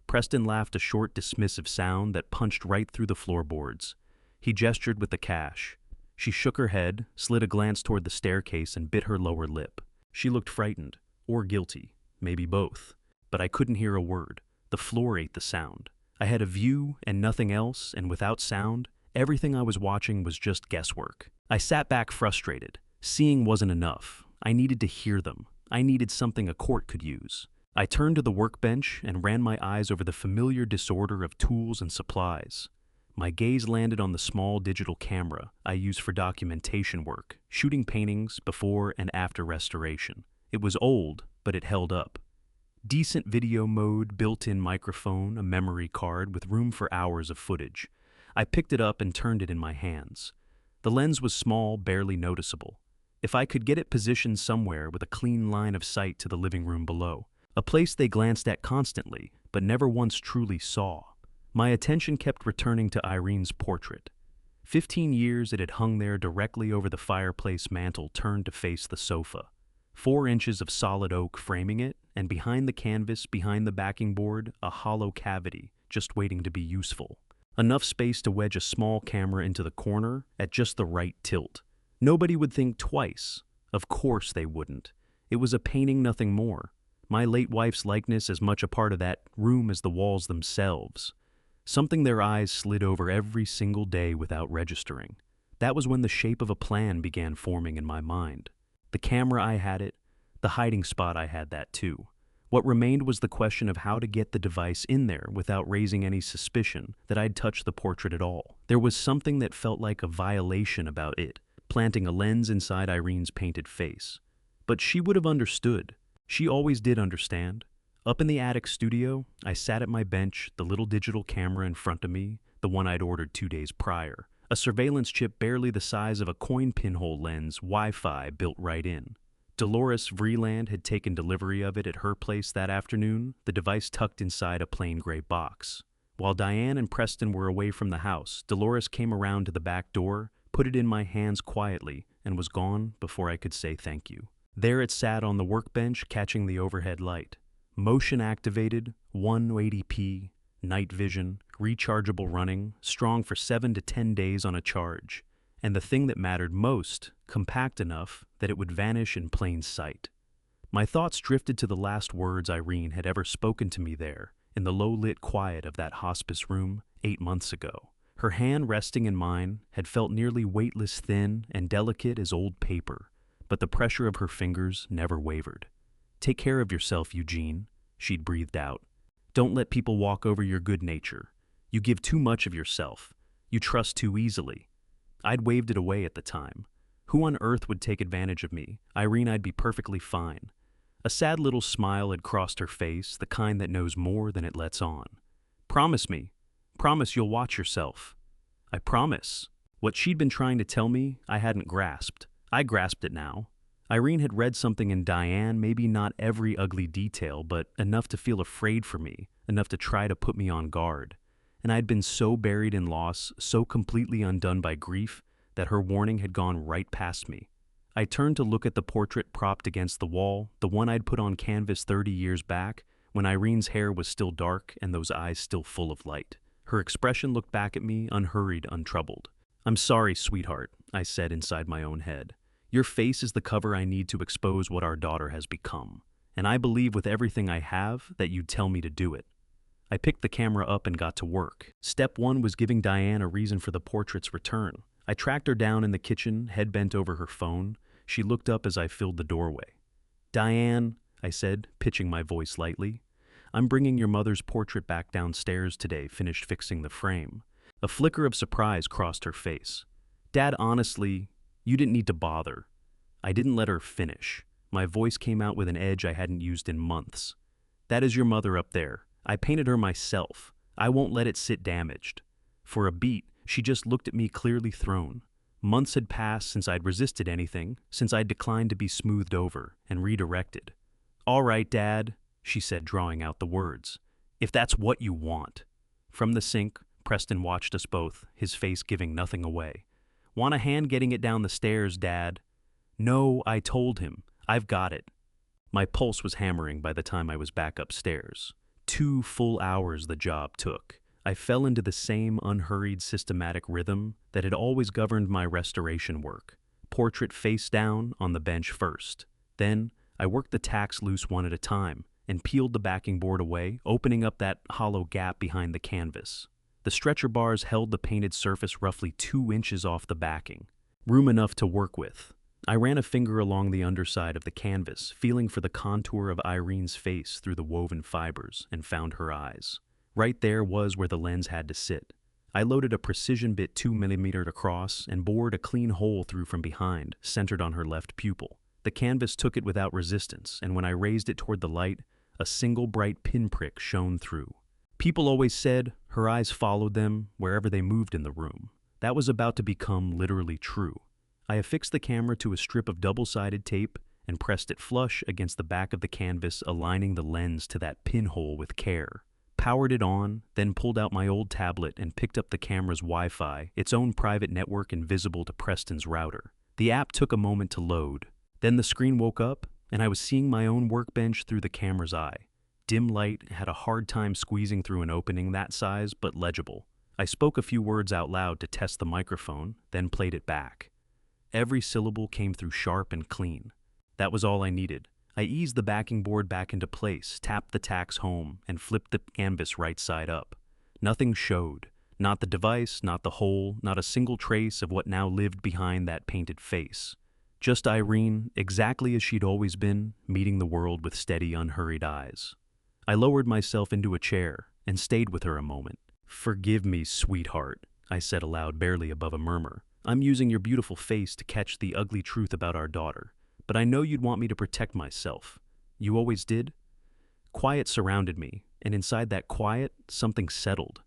Preston laughed, a short, dismissive sound that punched right through the floorboards. He gestured with the cash. She shook her head, slid a glance toward the staircase, and bit her lower lip. She looked frightened, or guilty, maybe both. But I couldn't hear a word. The floor ate the sound. I had a view and nothing else, and without sound, everything I was watching was just guesswork. I sat back frustrated. Seeing wasn't enough. I needed to hear them. I needed something a court could use. I turned to the workbench and ran my eyes over the familiar disorder of tools and supplies. My gaze landed on the small digital camera I use for documentation work, shooting paintings before and after restoration. It was old, but it held up. Decent video mode, built-in microphone, a memory card with room for hours of footage. I picked it up and turned it in my hands. The lens was small, barely noticeable. If I could get it positioned somewhere with a clean line of sight to the living room below, a place they glanced at constantly, but never once truly saw. My attention kept returning to Irene's portrait. 15 years it had hung there directly over the fireplace mantel turned to face the sofa. 4 inches of solid oak framing it, and behind the canvas, behind the backing board, a hollow cavity, just waiting to be useful. Enough space to wedge a small camera into the corner at just the right tilt. Nobody would think twice. Of course they wouldn't. It was a painting, nothing more. My late wife's likeness as much a part of that room as the walls themselves. Something their eyes slid over every single day without registering. That was when the shape of a plan began forming in my mind. The camera, I had it. The hiding spot, I had that too. What remained was the question of how to get the device in there without raising any suspicion that I'd touched the portrait at all. There was something that felt like a violation about it, planting a lens inside Irene's painted face. But she would have understood. She always did understand. Up in the attic studio, I sat at my bench, the little digital camera in front of me, the one I'd ordered 2 days prior. A surveillance chip barely the size of a coin pinhole lens, Wi-Fi built right in. Dolores Vreeland had taken delivery of it at her place that afternoon, the device tucked inside a plain gray box. While Diane and Preston were away from the house, Dolores came around to the back door, put it in my hands quietly, and was gone before I could say thank you. There it sat on the workbench, catching the overhead light. Motion activated, 180p, night vision, rechargeable running, strong for 7 to 10 days on a charge. And the thing that mattered most, compact enough that it would vanish in plain sight. My thoughts drifted to the last words Irene had ever spoken to me there, in the low-lit quiet of that hospice room 8 months ago. Her hand resting in mine had felt nearly weightless, thin, and delicate as old paper, but the pressure of her fingers never wavered. "Take care of yourself, Eugene," she'd breathed out. "Don't let people walk over your good nature. You give too much of yourself. You trust too easily." I'd waved it away at the time. Who on earth would take advantage of me? Irene, I'd be perfectly fine. A sad little smile had crossed her face, the kind that knows more than it lets on. "Promise me. Promise you'll watch yourself." I promise. What she'd been trying to tell me, I hadn't grasped. I grasped it now. Irene had read something in Diane, maybe not every ugly detail, but enough to feel afraid for me, enough to try to put me on guard. And I'd been so buried in loss, so completely undone by grief, that her warning had gone right past me. I turned to look at the portrait propped against the wall, the one I'd put on canvas 30 years back, when Irene's hair was still dark and those eyes still full of light. Her expression looked back at me, unhurried, untroubled. "I'm sorry, sweetheart," I said inside my own head. "Your face is the cover I need to expose what our daughter has become. And I believe with everything I have that you'd tell me to do it." I picked the camera up and got to work. Step one was giving Diane a reason for the portrait's return. I tracked her down in the kitchen, head bent over her phone. She looked up as I filled the doorway. "Diane," I said, pitching my voice lightly, "I'm bringing your mother's portrait back downstairs today, finished fixing the frame." A flicker of surprise crossed her face. "Dad, honestly, you didn't need to bother." I didn't let her finish. My voice came out with an edge I hadn't used in months. "That is your mother up there. I painted her myself. I won't let it sit damaged." For a beat, she just looked at me clearly thrown. Months had passed since I'd resisted anything, since I'd declined to be smoothed over and redirected. "All right, Dad," she said, drawing out the words. "If that's what you want." From the sink, Preston watched us both, his face giving nothing away. "Want a hand getting it down the stairs, Dad?" "No," I told him. "I've got it." My pulse was hammering by the time I was back upstairs. 2 full hours the job took. I fell into the same unhurried, systematic rhythm that had always governed my restoration work. Portrait face down on the bench first. Then I worked the tacks loose one at a time and peeled the backing board away, opening up that hollow gap behind the canvas. The stretcher bars held the painted surface roughly 2 inches off the backing. Room enough to work with. I ran a finger along the underside of the canvas, feeling for the contour of Irene's face through the woven fibers, and found her eyes. Right there was where the lens had to sit. I loaded a precision bit 2 mm across and bored a clean hole through from behind, centered on her left pupil. The canvas took it without resistance, and when I raised it toward the light, a single bright pinprick shone through. People always said her eyes followed them wherever they moved in the room. That was about to become literally true. I affixed the camera to a strip of double-sided tape and pressed it flush against the back of the canvas, aligning the lens to that pinhole with care. Powered it on, then pulled out my old tablet and picked up the camera's Wi-Fi, its own private network invisible to Preston's router. The app took a moment to load. Then the screen woke up, and I was seeing my own workbench through the camera's eye. Dim light had a hard time squeezing through an opening that size, but legible. I spoke a few words out loud to test the microphone, then played it back. Every syllable came through sharp and clean. That was all I needed. I eased the backing board back into place, tapped the tacks home, and flipped the canvas right side up. Nothing showed. Not the device, not the hole, not a single trace of what now lived behind that painted face. Just Irene, exactly as she'd always been, meeting the world with steady, unhurried eyes. I lowered myself into a chair and stayed with her a moment. "Forgive me, sweetheart," I said aloud, barely above a murmur. "I'm using your beautiful face to catch the ugly truth about our daughter. But I know you'd want me to protect myself. You always did?" Quiet surrounded me, and inside that quiet, something settled.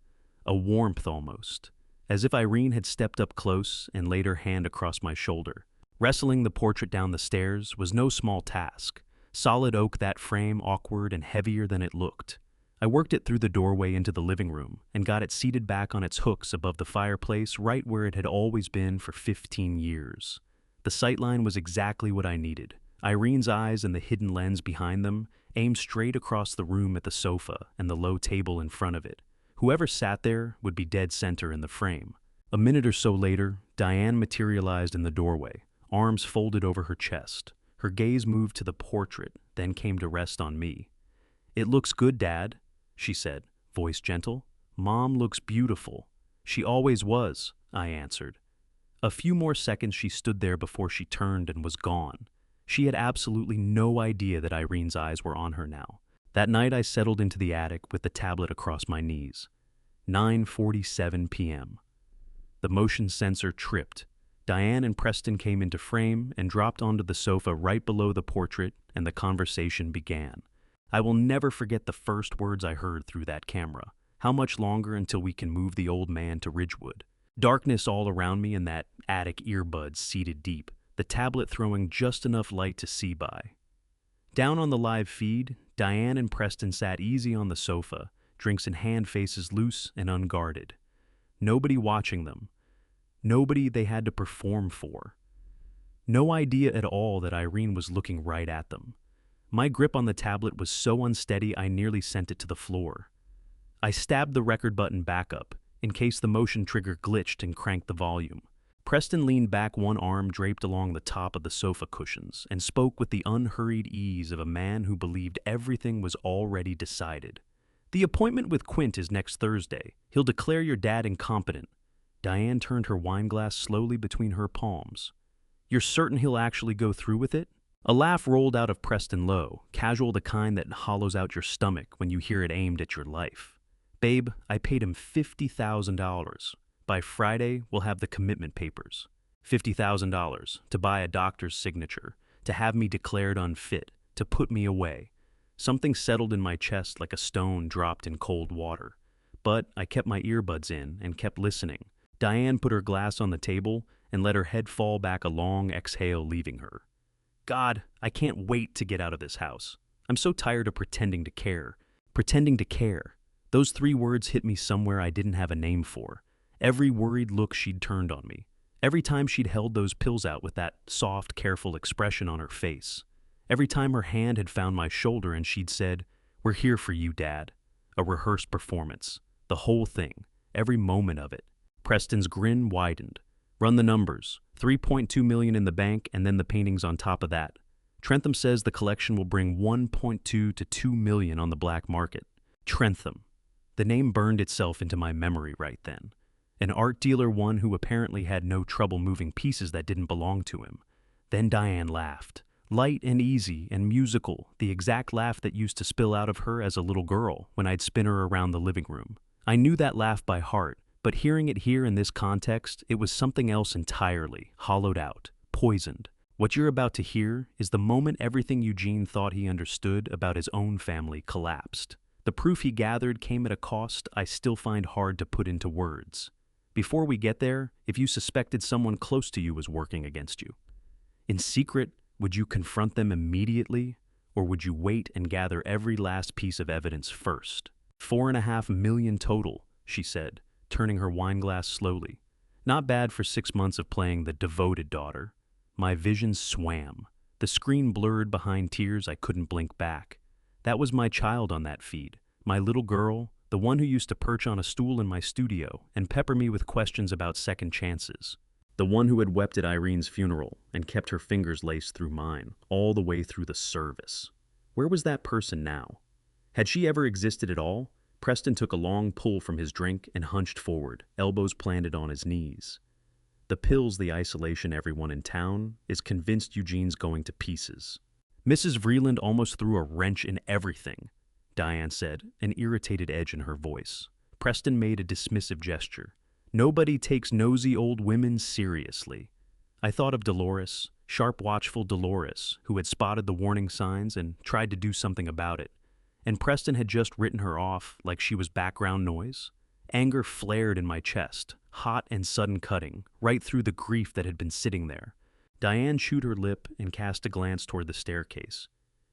A warmth almost. As if Irene had stepped up close and laid her hand across my shoulder. Wrestling the portrait down the stairs was no small task. Solid oak, that frame, awkward and heavier than it looked. I worked it through the doorway into the living room and got it seated back on its hooks above the fireplace, right where it had always been for 15 years. The sightline was exactly what I needed. Irene's eyes and the hidden lens behind them aimed straight across the room at the sofa and the low table in front of it. Whoever sat there would be dead center in the frame. A minute or so later, Diane materialized in the doorway, arms folded over her chest. Her gaze moved to the portrait, then came to rest on me. "It looks good, Dad," she said, voice gentle. "Mom looks beautiful." "She always was," I answered. A few more seconds she stood there before she turned and was gone. She had absolutely no idea that Irene's eyes were on her now. That night I settled into the attic with the tablet across my knees. 9:47 p.m. The motion sensor tripped. Diane and Preston came into frame and dropped onto the sofa right below the portrait, and the conversation began. I will never forget the first words I heard through that camera. "How much longer until we can move the old man to Ridgewood?" Darkness all around me and that attic earbuds seated deep, the tablet throwing just enough light to see by. Down on the live feed, Diane and Preston sat easy on the sofa, drinks in hand, faces loose and unguarded. Nobody watching them. Nobody they had to perform for. No idea at all that Irene was looking right at them. My grip on the tablet was so unsteady I nearly sent it to the floor. I stabbed the record button back up, in case the motion trigger glitched, and cranked the volume. Preston leaned back, one arm draped along the top of the sofa cushions, and spoke with the unhurried ease of a man who believed everything was already decided. "The appointment with Quint is next Thursday. He'll declare your dad incompetent." Diane turned her wineglass slowly between her palms. "You're certain he'll actually go through with it?" A laugh rolled out of Preston Lowe, casual, the kind that hollows out your stomach when you hear it aimed at your life. "Babe, I paid him $50,000. By Friday, we'll have the commitment papers. $50,000 to buy a doctor's signature, to have me declared unfit, to put me away." Something settled in my chest like a stone dropped in cold water. But I kept my earbuds in and kept listening. Diane put her glass on the table and let her head fall back, a long exhale leaving her. "God, I can't wait to get out of this house. I'm so tired of pretending to care. Pretending to care." Those 3 words hit me somewhere I didn't have a name for. Every worried look she'd turned on me. Every time she'd held those pills out with that soft, careful expression on her face. Every time her hand had found my shoulder and she'd said, "We're here for you, Dad." A rehearsed performance. The whole thing. Every moment of it. Preston's grin widened. "Run the numbers. 3.2 million in the bank, and then the paintings on top of that. Trentham says the collection will bring 1.2 to 2 million on the black market." Trentham. The name burned itself into my memory right then. An art dealer, one who apparently had no trouble moving pieces that didn't belong to him. Then Diane laughed. Light and easy and musical, the exact laugh that used to spill out of her as a little girl when I'd spin her around the living room. I knew that laugh by heart, but hearing it here in this context, it was something else entirely, hollowed out, poisoned. What you're about to hear is the moment everything Eugene thought he understood about his own family collapsed. The proof he gathered came at a cost I still find hard to put into words. Before we get there, if you suspected someone close to you was working against you, in secret, would you confront them immediately, or would you wait and gather every last piece of evidence first? 4.5 million total, she said, turning her wineglass slowly. Not bad for 6 months of playing the devoted daughter. My vision swam. The The screen blurred behind tears I couldn't blink back. That was my child on that feed, my little girl, the one who used to perch on a stool in my studio and pepper me with questions about second chances. The one who had wept at Irene's funeral and kept her fingers laced through mine, all the way through the service. Where was that person now? Had she ever existed at all? Preston took a long pull from his drink and hunched forward, elbows planted on his knees. The pills, the isolation, everyone in town is convinced Eugene's going to pieces. Mrs. Vreeland almost threw a wrench in everything, Diane said, an irritated edge in her voice. Preston made a dismissive gesture. Nobody takes nosy old women seriously. I thought of Dolores, sharp, watchful Dolores, who had spotted the warning signs and tried to do something about it. And Preston had just written her off like she was background noise. Anger flared in my chest, hot and sudden cutting, right through the grief that had been sitting there. Diane chewed her lip and cast a glance toward the staircase.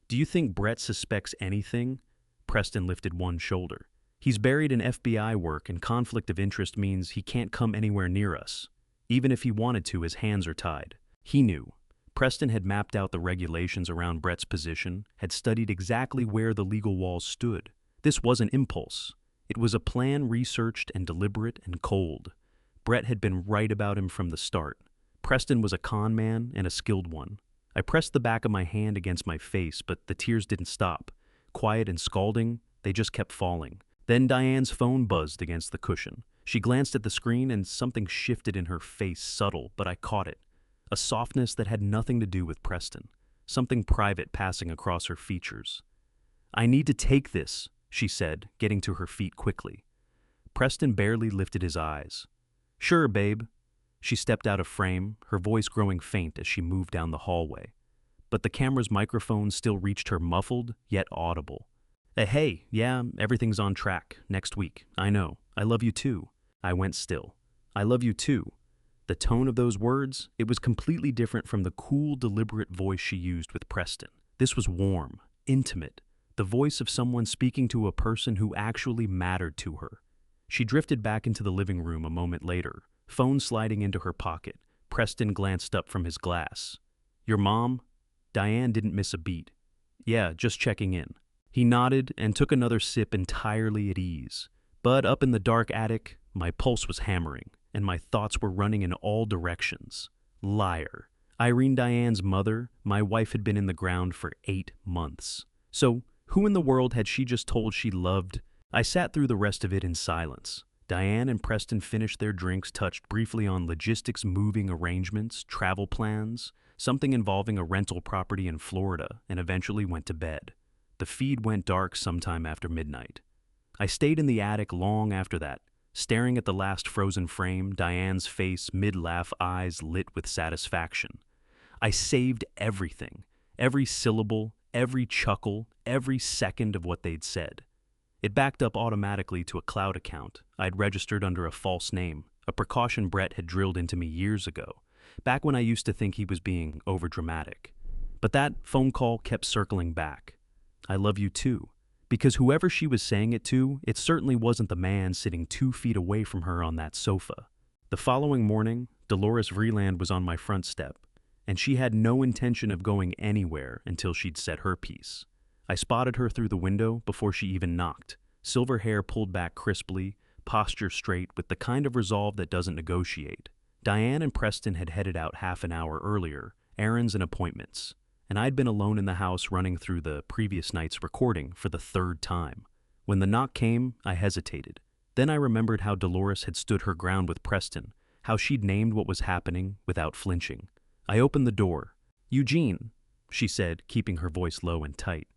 Do you think Brett suspects anything? Preston lifted one shoulder. He's buried in FBI work, and conflict of interest means he can't come anywhere near us. Even if he wanted to, his hands are tied. He knew. Preston had mapped out the regulations around Brett's position, had studied exactly where the legal walls stood. This wasn't impulse. It was a plan researched and deliberate and cold. Brett had been right about him from the start. Preston was a con man and a skilled one. I pressed the back of my hand against my face, but the tears didn't stop. Quiet and scalding, they just kept falling. Then Diane's phone buzzed against the cushion. She glanced at the screen and something shifted in her face, subtle, but I caught it. A softness that had nothing to do with Preston. Something private passing across her features. I need to take this, she said, getting to her feet quickly. Preston barely lifted his eyes. Sure, babe. She stepped out of frame, her voice growing faint as she moved down the hallway. But the camera's microphone still reached her muffled, yet audible. Hey, yeah, everything's on track. Next week. I know. I love you too. I went still. I love you too. The tone of those words, it was completely different from the cool, deliberate voice she used with Preston. This was warm, intimate, the voice of someone speaking to a person who actually mattered to her. She drifted back into the living room a moment later, phone sliding into her pocket. Preston glanced up from his glass. Your mom? Diane didn't miss a beat. Yeah, just checking in. He nodded and took another sip entirely at ease. But up in the dark attic, my pulse was hammering, and my thoughts were running in all directions. Liar. Irene Diane's mother, my wife, had been in the ground for 8 months. So, who in the world had she just told she loved? I sat through the rest of it in silence. Diane and Preston finished their drinks, touched briefly on logistics, moving arrangements, travel plans, something involving a rental property in Florida, and eventually went to bed. The feed went dark sometime after midnight. I stayed in the attic long after that, staring at the last frozen frame, Diane's face, mid-laugh, eyes lit with satisfaction. I saved everything, every syllable, every chuckle, every second of what they'd said. It backed up automatically to a cloud account I'd registered under a false name, a precaution Brett had drilled into me years ago, back when I used to think he was being overdramatic. But that phone call kept circling back. I love you too. Because whoever she was saying it to, it certainly wasn't the man sitting 2 feet away from her on that sofa. The following morning, Dolores Vreeland was on my front step, and she had no intention of going anywhere until she'd said her piece. I spotted her through the window before she even knocked, silver hair pulled back crisply, posture straight with the kind of resolve that doesn't negotiate. Diane and Preston had headed out half an hour earlier, errands and appointments, and I'd been alone in the house running through the previous night's recording for the 3rd time. When the knock came, I hesitated. Then I remembered how Dolores had stood her ground with Preston, how she'd named what was happening without flinching. I opened the door. Eugene, she said, keeping her voice low and tight.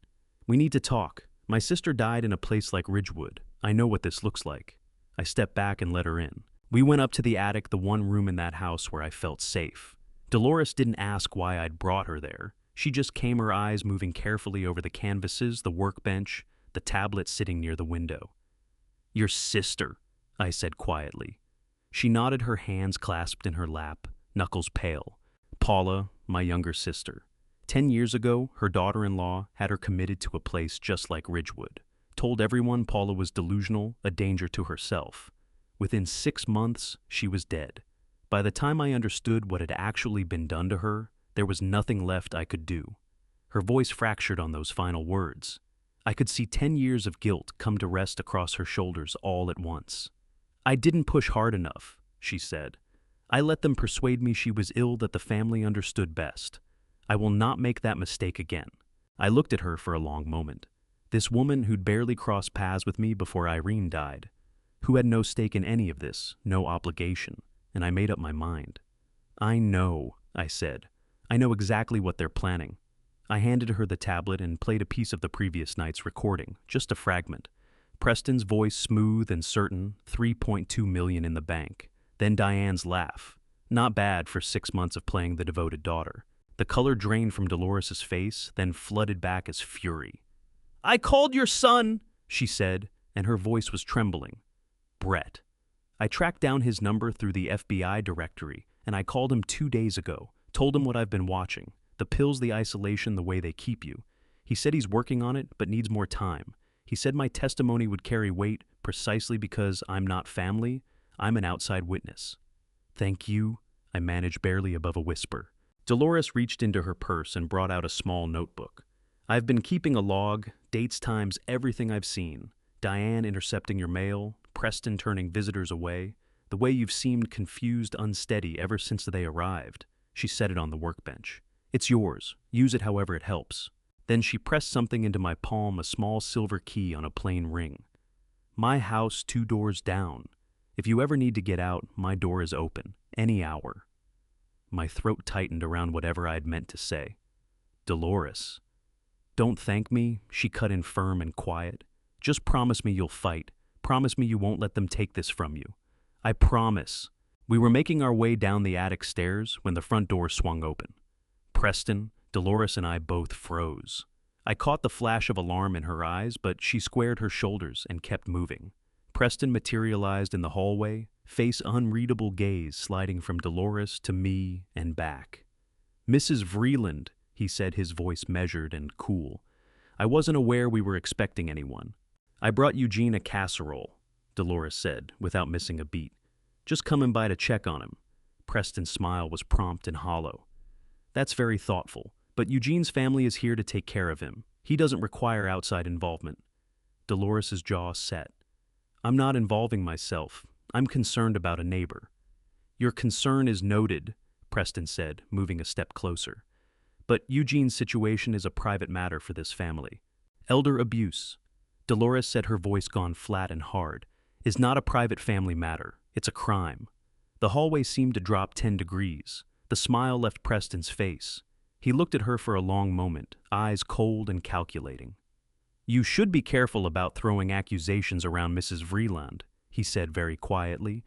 We need to talk. My sister died in a place like Ridgewood. I know what this looks like. I stepped back and let her in. We went up to the attic, the one room in that house where I felt safe. Dolores didn't ask why I'd brought her there. She just came, her eyes moving carefully over the canvases, the workbench, the tablet sitting near the window. Your sister, I said quietly. She nodded, her hands clasped in her lap, knuckles pale. Paula, my younger sister. 10 years ago, her daughter-in-law had her committed to a place just like Ridgewood. Told everyone Paula was delusional, a danger to herself. Within 6 months, she was dead. By the time I understood what had actually been done to her, There was nothing left I could do. Her voice fractured on those final words. I could see 10 years of guilt come to rest across her shoulders all at once. I didn't push hard enough, she said. I let them persuade me she was ill, that the family understood best. I will not make that mistake again. I looked at her for a long moment. This woman who'd barely crossed paths with me before Irene died, who had no stake in any of this, no obligation, and I made up my mind. I know, I said. I know exactly what they're planning. I handed her the tablet and played a piece of the previous night's recording, just a fragment. Preston's voice smooth and certain, 3.2 million in the bank. Then Diane's laugh. Not bad for 6 months of playing the devoted daughter. The color drained from Dolores's face, then flooded back as fury. I called your son, she said, and her voice was trembling. Brett. I tracked down his number through the FBI directory, and I called him 2 days ago, told him what I've been watching. The pills, the isolation, the way they keep you. He said he's working on it, but needs more time. He said my testimony would carry weight precisely because I'm not family, I'm an outside witness. Thank you, I managed barely above a whisper. Dolores reached into her purse and brought out a small notebook. I've been keeping a log, dates, times, everything I've seen. Diane intercepting your mail, Preston turning visitors away, the way you've seemed confused, unsteady ever since they arrived. She set it on the workbench. It's yours. Use it however it helps. Then she pressed something into my palm, a small silver key on a plain ring. My house 2 doors down. If you ever need to get out, my door is open, any hour. My throat tightened around whatever I'd meant to say. Dolores. Don't thank me, she cut in firm and quiet. Just promise me you'll fight. Promise me you won't let them take this from you. I promise. We were making our way down the attic stairs when the front door swung open. Preston, Dolores, and I both froze. I caught the flash of alarm in her eyes, but she squared her shoulders and kept moving. Preston materialized in the hallway, face unreadable gaze sliding from Dolores to me and back. Mrs. Vreeland, he said, his voice measured and cool. I wasn't aware we were expecting anyone. I brought Eugene a casserole, Dolores said, without missing a beat. Just coming by to check on him. Preston's smile was prompt and hollow. That's very thoughtful, but Eugene's family is here to take care of him. He doesn't require outside involvement. Dolores's jaw set. I'm not involving myself. I'm concerned about a neighbor. Your concern is noted, Preston said, moving a step closer. But Eugene's situation is a private matter for this family. Elder abuse, Dolores said, her voice gone flat and hard, is not a private family matter. It's a crime. The hallway seemed to drop 10 degrees. The smile left Preston's face. He looked at her for a long moment, eyes cold and calculating. You should be careful about throwing accusations around Mrs. Vreeland, he said very quietly.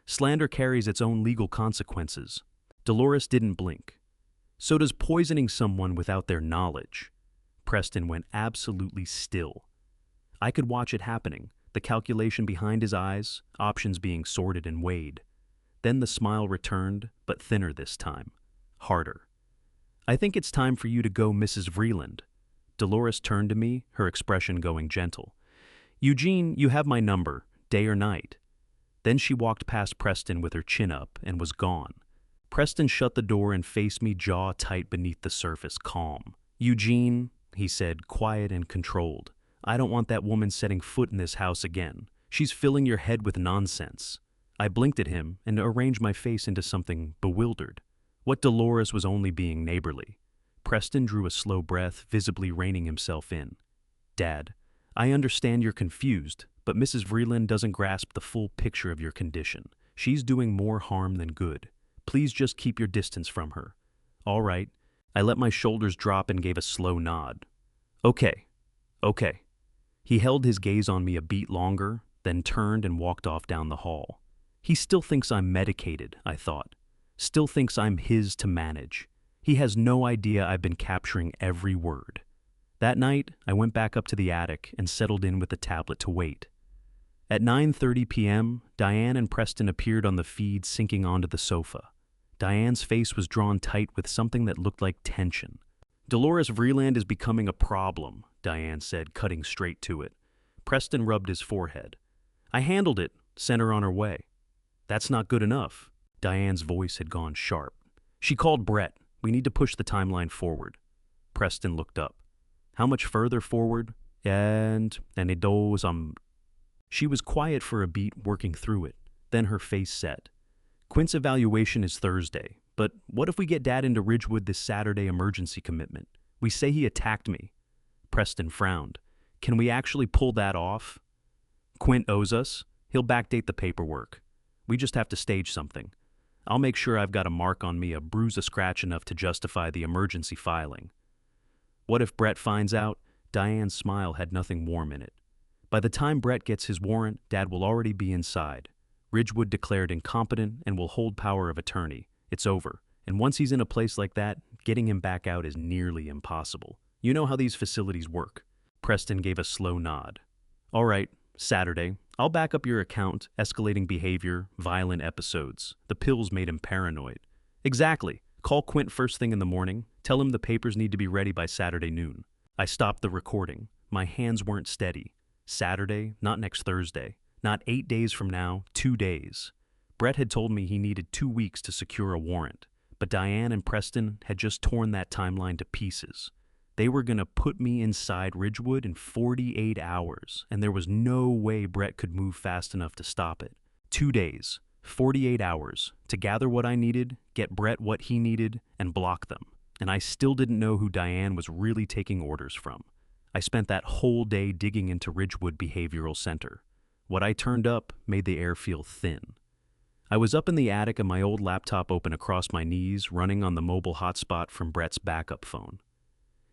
Slander carries its own legal consequences. Dolores didn't blink. So does poisoning someone without their knowledge. Preston went absolutely still. I could watch it happening, the calculation behind his eyes, options being sorted and weighed. Then the smile returned, but thinner this time, harder. I think it's time for you to go, Mrs. Vreeland. Dolores turned to me, her expression going gentle. Eugene, you have my number, day or night. Then she walked past Preston with her chin up and was gone. Preston shut the door and faced me, jaw tight beneath the surface, calm. Eugene, he said, quiet and controlled. I don't want that woman setting foot in this house again. She's filling your head with nonsense. I blinked at him and arranged my face into something bewildered. What Dolores was only being neighborly. Preston drew a slow breath, visibly reining himself in. Dad, I understand you're confused, but Mrs. Vreeland doesn't grasp the full picture of your condition. She's doing more harm than good. Please just keep your distance from her. All right. I let my shoulders drop and gave a slow nod. Okay. He held his gaze on me a beat longer, then turned and walked off down the hall. He still thinks I'm medicated, I thought. Still thinks I'm his to manage. He has no idea I've been capturing every word. That night, I went back up to the attic and settled in with the tablet to wait. At 9:30 p.m., Diane and Preston appeared on the feed, sinking onto the sofa. Diane's face was drawn tight with something that looked like tension. Dolores Vreeland is becoming a problem, Diane said, cutting straight to it. Preston rubbed his forehead. I handled it, sent her on her way. That's not good enough. Diane's voice had gone sharp. She called Brett. We need to push the timeline forward. Preston looked up. How much further forward? And it goes She was quiet for a beat, working through it. Then her face set. Quint's evaluation is Thursday, but what if we get Dad into Ridgewood this Saturday emergency commitment? We say he attacked me. Preston frowned. Can we actually pull that off? Quint owes us. He'll backdate the paperwork. We just have to stage something. I'll make sure I've got a mark on me, a bruise, a scratch enough to justify the emergency filing. What if Brett finds out? Diane's smile had nothing warm in it. By the time Brett gets his warrant, Dad will already be inside. Ridgewood declared incompetent and will hold power of attorney. It's over. And once he's in a place like that, getting him back out is nearly impossible. You know how these facilities work. Preston gave a slow nod. All right, Saturday. I'll back up your account, escalating behavior, violent episodes. The pills made him paranoid. Exactly. Call Quint first thing in the morning. Tell him the papers need to be ready by Saturday noon. I stopped the recording. My hands weren't steady. Saturday, not next Thursday. Not 8 days from now, 2 days. Brett had told me he needed 2 weeks to secure a warrant, but Diane and Preston had just torn that timeline to pieces. They were going to put me inside Ridgewood in 48 hours, and there was no way Brett could move fast enough to stop it. 2 days, 48 hours, to gather what I needed, get Brett what he needed, and block them. And I still didn't know who Diane was really taking orders from. I spent that whole day digging into Ridgewood Behavioral Center. What I turned up made the air feel thin. I was up in the attic and my old laptop open across my knees, running on the mobile hotspot from Brett's backup phone.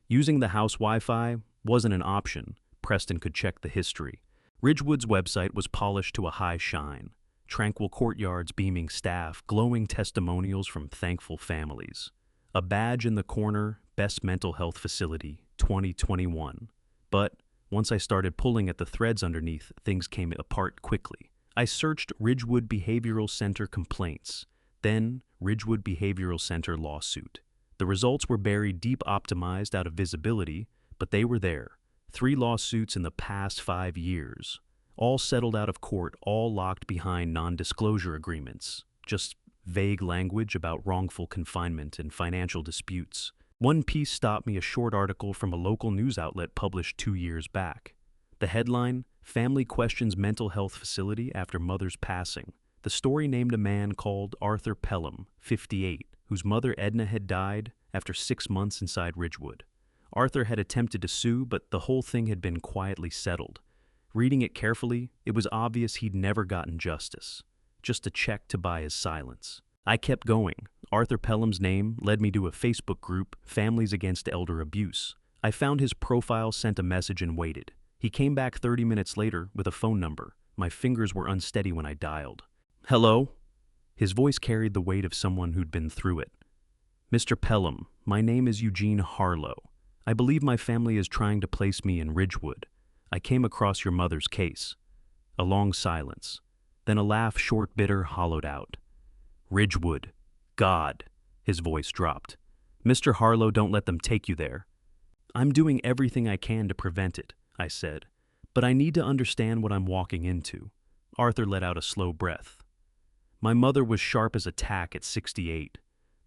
Using the house Wi-Fi wasn't an option. Preston could check the history. Ridgewood's website was polished to a high shine. Tranquil courtyards beaming staff, glowing testimonials from thankful families. A badge in the corner, Best Mental Health Facility, 2021. But once I started pulling at the threads underneath, things came apart quickly. I searched Ridgewood Behavioral Center complaints, then Ridgewood Behavioral Center lawsuit. The results were buried deep, optimized out of visibility, but they were there. 3 lawsuits in the past 5 years. All settled out of court, all locked behind non-disclosure agreements. Just vague language about wrongful confinement and financial disputes. One piece stopped me, a short article from a local news outlet published 2 years back. The headline, Family Questions Mental Health Facility After Mother's Passing. The story named a man called Arthur Pelham, 58, whose mother Edna had died after 6 months inside Ridgewood. Arthur had attempted to sue, but the whole thing had been quietly settled. Reading it carefully, it was obvious he'd never gotten justice. Just a check to buy his silence. I kept going. Arthur Pelham's name led me to a Facebook group, Families Against Elder Abuse. I found his profile, sent a message, and waited. He came back 30 minutes later with a phone number. My fingers were unsteady when I dialed. Hello? His voice carried the weight of someone who'd been through it. Mr. Pelham, my name is Eugene Harlow. I believe my family is trying to place me in Ridgewood. I came across your mother's case. A long silence. Then a laugh, short, bitter, hollowed out. Ridgewood. God. His voice dropped. Mr. Harlow, don't let them take you there. I'm doing everything I can to prevent it, I said. But I need to understand what I'm walking into. Arthur let out a slow breath. My mother was sharp as a tack at 68.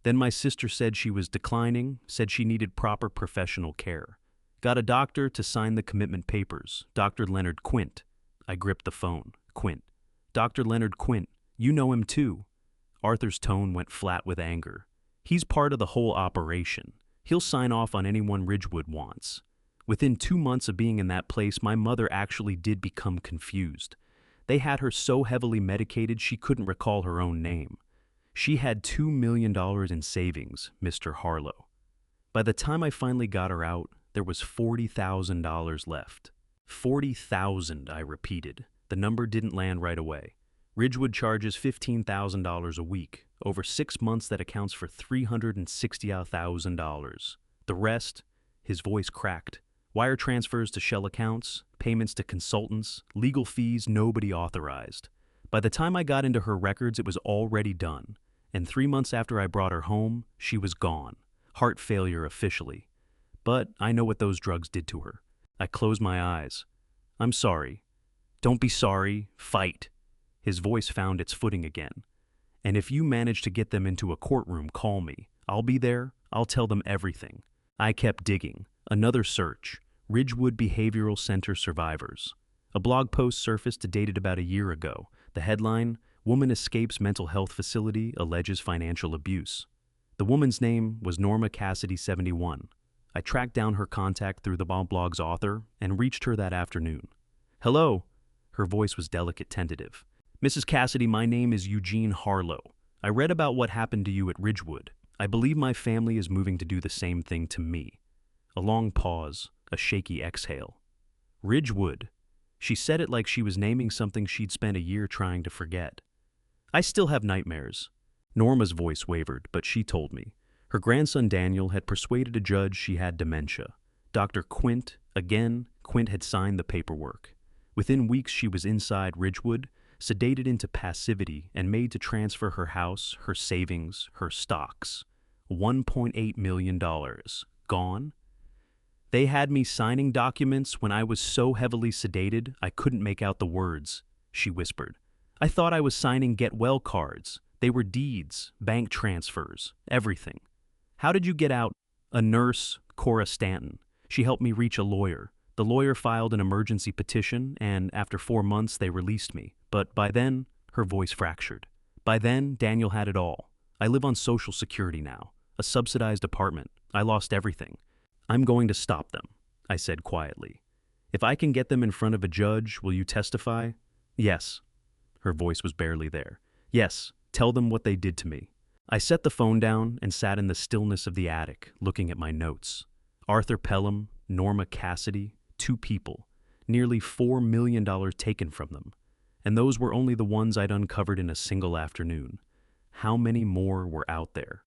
Then my sister said she was declining, said she needed proper professional care. Got a doctor to sign the commitment papers, Dr. Leonard Quint. I gripped the phone. Quint. Dr. Leonard Quint. You know him too. Arthur's tone went flat with anger. He's part of the whole operation. He'll sign off on anyone Ridgewood wants. Within 2 months of being in that place, my mother actually did become confused. They had her so heavily medicated she couldn't recall her own name. She had $2 million in savings, Mr. Harlow. By the time I finally got her out, there was $40,000 left. 40,000, I repeated. The number didn't land right away. Ridgewood charges $15,000 a week. Over 6 months, that accounts for $360,000. The rest, his voice cracked. Wire transfers to shell accounts, payments to consultants, legal fees nobody authorized. By the time I got into her records, it was already done. And 3 months after I brought her home, she was gone. Heart failure officially. But I know what those drugs did to her. I closed my eyes. I'm sorry. Don't be sorry. Fight. His voice found its footing again. And if you manage to get them into a courtroom, call me. I'll be there. I'll tell them everything. I kept digging. Another search. Ridgewood Behavioral Center survivors. A blog post surfaced dated about a year ago. The headline, Woman Escapes Mental Health Facility, Alleges Financial Abuse. The woman's name was Norma Cassidy, 71. I tracked down her contact through the blog's author and reached her that afternoon. Hello. Her voice was delicate, tentative. Mrs. Cassidy, my name is Eugene Harlow. I read about what happened to you at Ridgewood. I believe my family is moving to do the same thing to me. A long pause, a shaky exhale. Ridgewood. She said it like she was naming something she'd spent a year trying to forget. I still have nightmares. Norma's voice wavered, but she told me. Her grandson Daniel had persuaded a judge she had dementia. Dr. Quint had signed the paperwork. Within weeks she was inside Ridgewood, sedated into passivity and made to transfer her house, her savings, her stocks. $1.8 million. Gone? They had me signing documents when I was so heavily sedated I couldn't make out the words, she whispered. I thought I was signing get-well cards. They were deeds, bank transfers, everything. How did you get out? A nurse, Cora Stanton. She helped me reach a lawyer. The lawyer filed an emergency petition, and after 4 months they released me. But by then, her voice fractured. By then, Daniel had it all. I live on Social Security now, a subsidized apartment. I lost everything. I'm going to stop them, I said quietly. If I can get them in front of a judge, will you testify? Yes. Her voice was barely there. Yes, tell them what they did to me. I set the phone down and sat in the stillness of the attic, looking at my notes. Arthur Pelham, Norma Cassidy, 2 people, nearly $4 million taken from them. And those were only the ones I'd uncovered in a single afternoon. How many more were out there?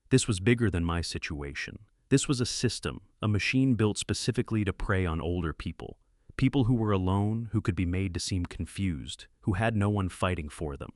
This was bigger than my situation. This was a system, a machine built specifically to prey on older people. People who were alone, who could be made to seem confused, who had no one fighting for them.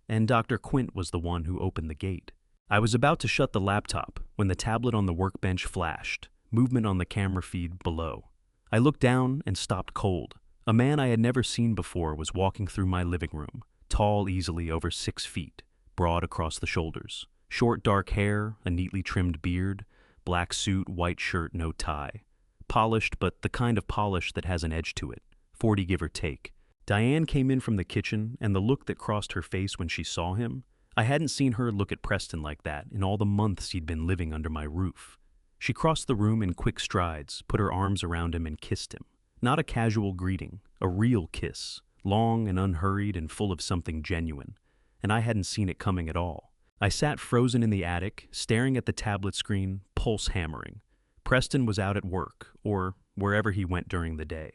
And Dr. Quint was the one who opened the gate. I was about to shut the laptop when the tablet on the workbench flashed, movement on the camera feed below. I looked down and stopped cold. A man I had never seen before was walking through my living room, tall easily over 6 feet, broad across the shoulders. Short dark hair, a neatly trimmed beard, black suit, white shirt, no tie. Polished, but the kind of polish that has an edge to it, 40 give or take. Diane came in from the kitchen, and the look that crossed her face when she saw him, I hadn't seen her look at Preston like that in all the months he'd been living under my roof. She crossed the room in quick strides, put her arms around him and kissed him. Not a casual greeting, a real kiss, long and unhurried and full of something genuine. And I hadn't seen it coming at all. I sat frozen in the attic, staring at the tablet screen, pulse hammering. Preston was out at work, or wherever he went during the day.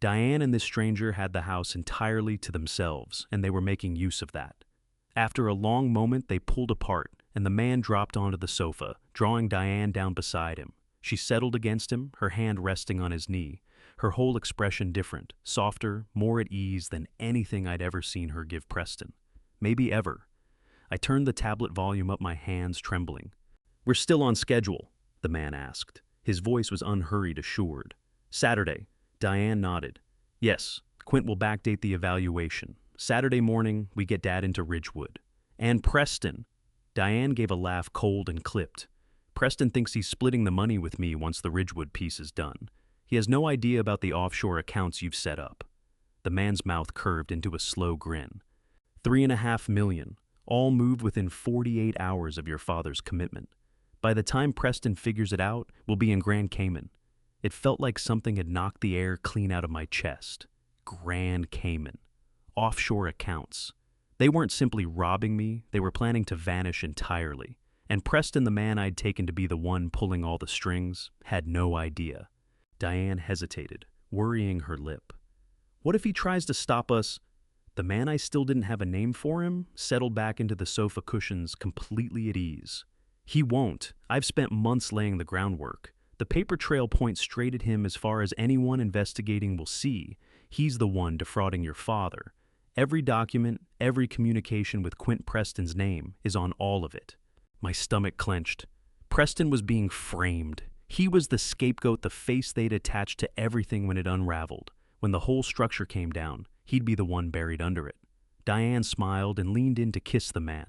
Diane and this stranger had the house entirely to themselves, and they were making use of that. After a long moment, they pulled apart, and the man dropped onto the sofa, drawing Diane down beside him. She settled against him, her hand resting on his knee, her whole expression different, softer, more at ease than anything I'd ever seen her give Preston. Maybe ever. I turned the tablet volume up, my hands trembling. We're still on schedule, the man asked. His voice was unhurried, assured. Saturday. Diane nodded. Yes, Quint will backdate the evaluation. Saturday morning, we get Dad into Ridgewood. And Preston. Diane gave a laugh, cold and clipped. Preston thinks he's splitting the money with me once the Ridgewood piece is done. He has no idea about the offshore accounts you've set up. The man's mouth curved into a slow grin. $3.5 million, all moved within 48 hours of your father's commitment. By the time Preston figures it out, we'll be in Grand Cayman. It felt like something had knocked the air clean out of my chest. Grand Cayman. Offshore accounts. They weren't simply robbing me, they were planning to vanish entirely. And Preston, the man I'd taken to be the one pulling all the strings, had no idea. Diane hesitated, worrying her lip. What if he tries to stop us? The man I still didn't have a name for him settled back into the sofa cushions, completely at ease. He won't. I've spent months laying the groundwork. The paper trail points straight at him as far as anyone investigating will see. He's the one defrauding your father. Every document, every communication with Quint Preston's name is on all of it. My stomach clenched. Preston was being framed. He was the scapegoat, the face they'd attached to everything when it unraveled. When the whole structure came down, he'd be the one buried under it. Diane smiled and leaned in to kiss the man.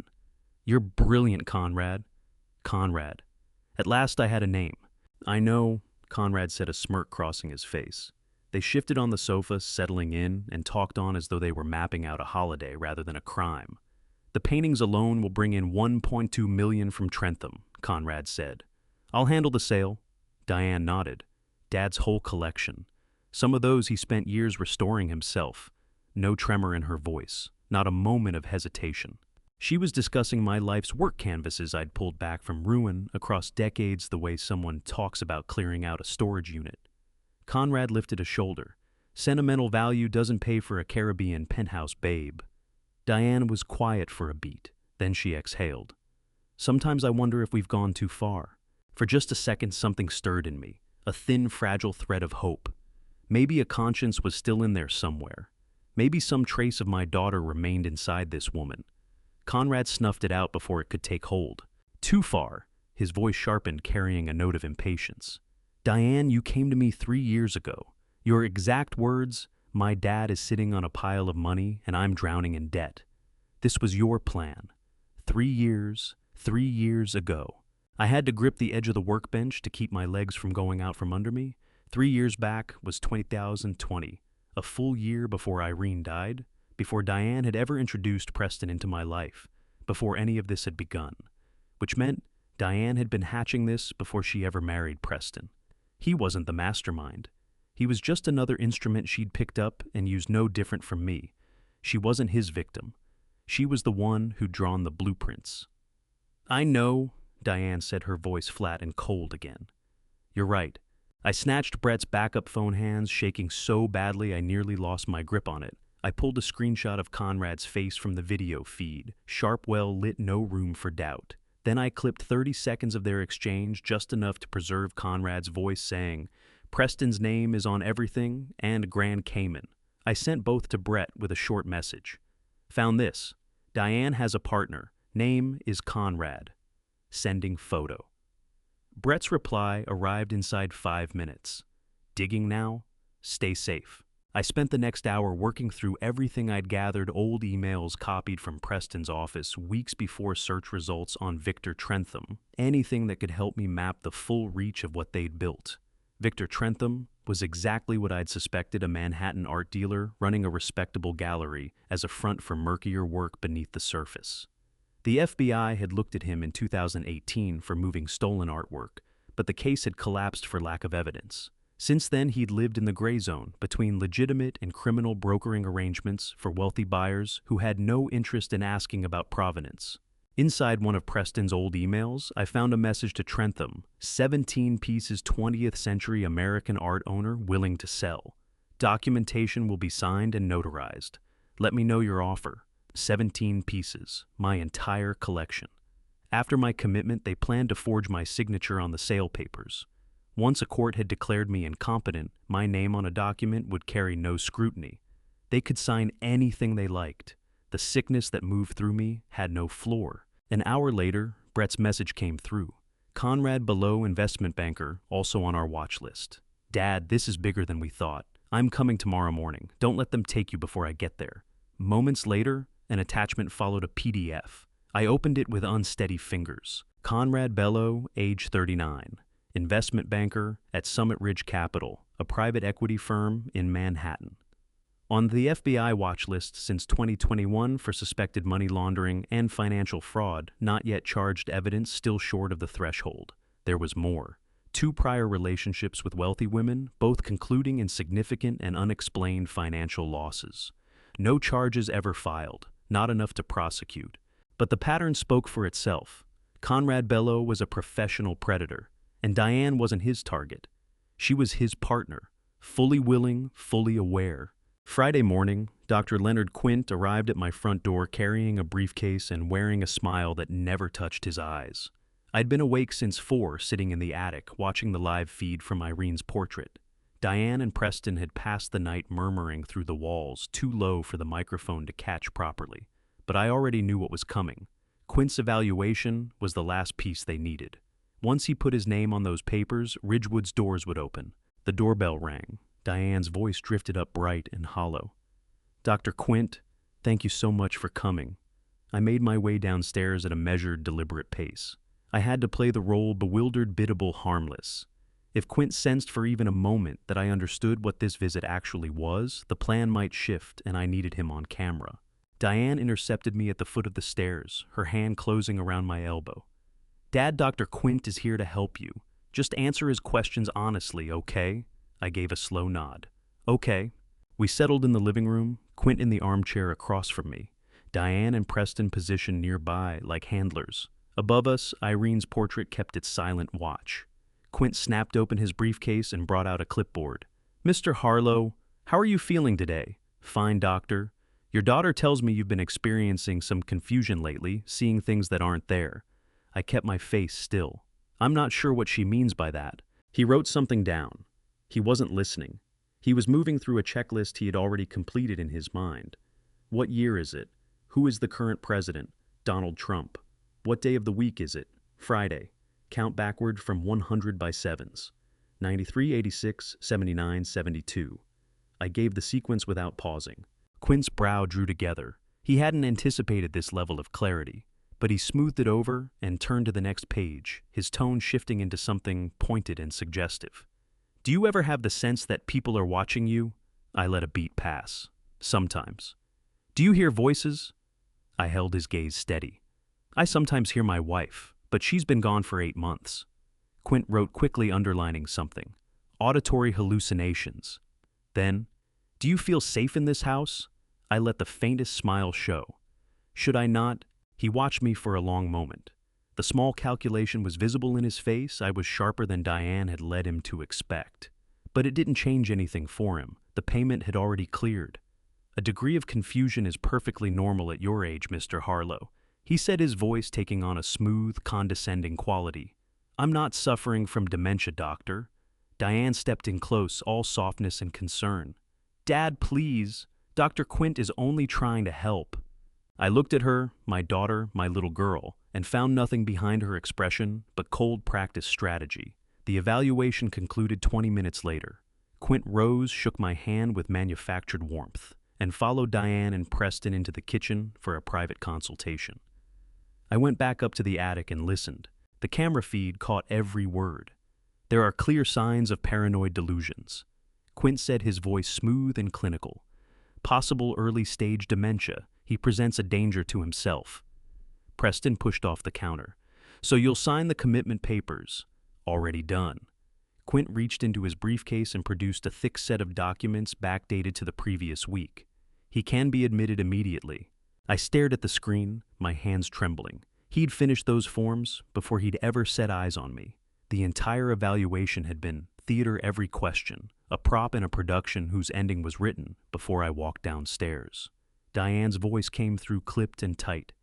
You're brilliant, Conrad. Conrad. At last I had a name. I know, Conrad said, a smirk crossing his face. They shifted on the sofa, settling in, and talked on as though they were mapping out a holiday rather than a crime. The paintings alone will bring in $1.2 million from Trentham, Conrad said. I'll handle the sale. Diane nodded. Dad's whole collection. Some of those he spent years restoring himself. No tremor in her voice, not a moment of hesitation. She was discussing my life's work canvases I'd pulled back from ruin across decades the way someone talks about clearing out a storage unit. Conrad lifted a shoulder. Sentimental value doesn't pay for a Caribbean penthouse babe. Diane was quiet for a beat, then she exhaled. Sometimes I wonder if we've gone too far. For just a second something stirred in me, a thin, fragile thread of hope. Maybe a conscience was still in there somewhere. Maybe some trace of my daughter remained inside this woman. Conrad snuffed it out before it could take hold. Too far, his voice sharpened, carrying a note of impatience. Diane, you came to me 3 years ago. Your exact words, my dad is sitting on a pile of money and I'm drowning in debt. This was your plan. 3 years ago. I had to grip the edge of the workbench to keep my legs from going out from under me. 3 years back was 2020, a full year before Irene died, before Diane had ever introduced Preston into my life, before any of this had begun, which meant Diane had been hatching this before she ever married Preston. He wasn't the mastermind. He was just another instrument she'd picked up and used no different from me. She wasn't his victim. She was the one who'd drawn the blueprints. I know, Diane said, her voice flat and cold again. You're right. I snatched Brett's backup phone hands, shaking so badly I nearly lost my grip on it. I pulled a screenshot of Conrad's face from the video feed, sharp, well-lit, no room for doubt. Then I clipped 30 seconds of their exchange, just enough to preserve Conrad's voice saying, Preston's name is on everything and Grand Cayman. I sent both to Brett with a short message. Found this. Diane has a partner. Name is Conrad. Sending photo. Brett's reply arrived inside 5 minutes. Digging now? Stay safe. I spent the next hour working through everything I'd gathered, old emails copied from Preston's office weeks before search results on Victor Trentham, anything that could help me map the full reach of what they'd built. Victor Trentham was exactly what I'd suspected, a Manhattan art dealer running a respectable gallery as a front for murkier work beneath the surface. The FBI had looked at him in 2018 for moving stolen artwork, but the case had collapsed for lack of evidence. Since then, he'd lived in the gray zone between legitimate and criminal brokering arrangements for wealthy buyers who had no interest in asking about provenance. Inside one of Preston's old emails, I found a message to Trentham, 17 pieces 20th century American art owner willing to sell. Documentation will be signed and notarized. Let me know your offer. 17 pieces, my entire collection. After my commitment, they planned to forge my signature on the sale papers. Once a court had declared me incompetent, my name on a document would carry no scrutiny. They could sign anything they liked. The sickness that moved through me had no floor. An hour later, Brett's message came through. Conrad Below, investment banker, also on our watch list. Dad, this is bigger than we thought. I'm coming tomorrow morning. Don't let them take you before I get there. Moments later, an attachment followed a PDF. I opened it with unsteady fingers. Conrad Bello, age 39. Investment banker at Summit Ridge Capital, a private equity firm in Manhattan. On the FBI watch list since 2021 for suspected money laundering and financial fraud, not yet charged evidence still short of the threshold. There was more. 2 prior relationships with wealthy women, both concluding in significant and unexplained financial losses. No charges ever filed, not enough to prosecute. But the pattern spoke for itself. Conrad Bello was a professional predator. And Diane wasn't his target. She was his partner, fully willing, fully aware. Friday morning, Dr. Leonard Quint arrived at my front door carrying a briefcase and wearing a smile that never touched his eyes. I'd been awake since 4, sitting in the attic, watching the live feed from Irene's portrait. Diane and Preston had passed the night murmuring through the walls, too low for the microphone to catch properly. But I already knew what was coming. Quint's evaluation was the last piece they needed. Once he put his name on those papers, Ridgewood's doors would open. The doorbell rang. Diane's voice drifted up bright and hollow. Dr. Quint, thank you so much for coming. I made my way downstairs at a measured, deliberate pace. I had to play the role bewildered, biddable, harmless. If Quint sensed for even a moment that I understood what this visit actually was, the plan might shift and I needed him on camera. Diane intercepted me at the foot of the stairs, her hand closing around my elbow. Dad, Dr. Quint is here to help you. Just answer his questions honestly, okay? I gave a slow nod. Okay. We settled in the living room, Quint in the armchair across from me, Diane and Preston positioned nearby like handlers. Above us, Irene's portrait kept its silent watch. Quint snapped open his briefcase and brought out a clipboard. Mr. Harlow, how are you feeling today? Fine, doctor. Your daughter tells me you've been experiencing some confusion lately, seeing things that aren't there. I kept my face still. I'm not sure what she means by that. He wrote something down. He wasn't listening. He was moving through a checklist he had already completed in his mind. What year is it? Who is the current president? Donald Trump. What day of the week is it? Friday. Count backward from 100 by sevens. 93, 86, 79, 72. I gave the sequence without pausing. Quint's brow drew together. He hadn't anticipated this level of clarity, but he smoothed it over and turned to the next page, his tone shifting into something pointed and suggestive. Do you ever have the sense that people are watching you? I let a beat pass. Sometimes. Do you hear voices? I held his gaze steady. I sometimes hear my wife, but she's been gone for 8 months. Quint wrote quickly, underlining something. Auditory hallucinations. Then, do you feel safe in this house? I let the faintest smile show. Should I not? He watched me for a long moment. The small calculation was visible in his face. I was sharper than Diane had led him to expect. But it didn't change anything for him. The payment had already cleared. A degree of confusion is perfectly normal at your age, Mr. Harlow. He said, his voice taking on a smooth, condescending quality. I'm not suffering from dementia, doctor. Diane stepped in close, all softness and concern. Dad, please. Dr. Quint is only trying to help. I looked at her, my daughter, my little girl, and found nothing behind her expression but cold practice strategy. The evaluation concluded 20 minutes later. Quint rose, shook my hand with manufactured warmth, and followed Diane and Preston into the kitchen for a private consultation. I went back up to the attic and listened. The camera feed caught every word. There are clear signs of paranoid delusions. Quint said, his voice smooth and clinical. Possible early-stage dementia. He presents a danger to himself. Preston pushed off the counter. So you'll sign the commitment papers. Already done. Quint reached into his briefcase and produced a thick set of documents backdated to the previous week. He can be admitted immediately. I stared at the screen, my hands trembling. He'd finished those forms before he'd ever set eyes on me. The entire evaluation had been theater every question, a prop in a production whose ending was written before I walked downstairs. Diane's voice came through clipped and tight.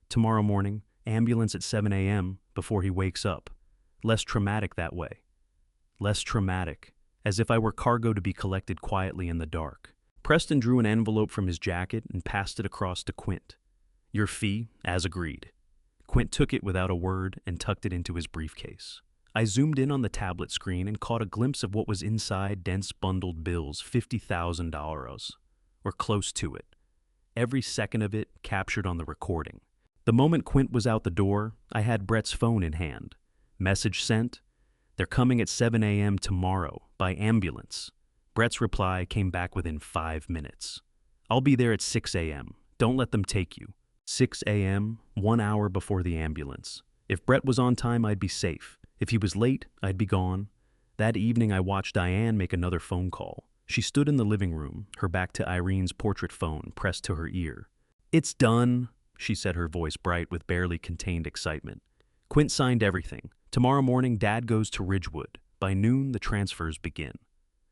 Tomorrow morning, ambulance at 7 a.m. before he wakes up. Less traumatic that way. Less traumatic, as if I were cargo to be collected quietly in the dark. Preston drew an envelope from his jacket and passed it across to Quint. Your fee, as agreed. Quint took it without a word and tucked it into his briefcase. I zoomed in on the tablet screen and caught a glimpse of what was inside dense bundled bills, $50,000, or close to it. Every second of it captured on the recording. The moment Quint was out the door, I had Brett's phone in hand. Message sent. They're coming at 7 a.m. tomorrow, by ambulance. Brett's reply came back within 5 minutes. I'll be there at 6 a.m. Don't let them take you. 6 a.m., 1 hour before the ambulance. If Brett was on time, I'd be safe. If he was late, I'd be gone. That evening, I watched Diane make another phone call. She stood in the living room, her back to Irene's portrait phone pressed to her ear. It's done, she said, her voice bright with barely contained excitement. Quint signed everything. Tomorrow morning, Dad goes to Ridgewood. By noon, the transfers begin.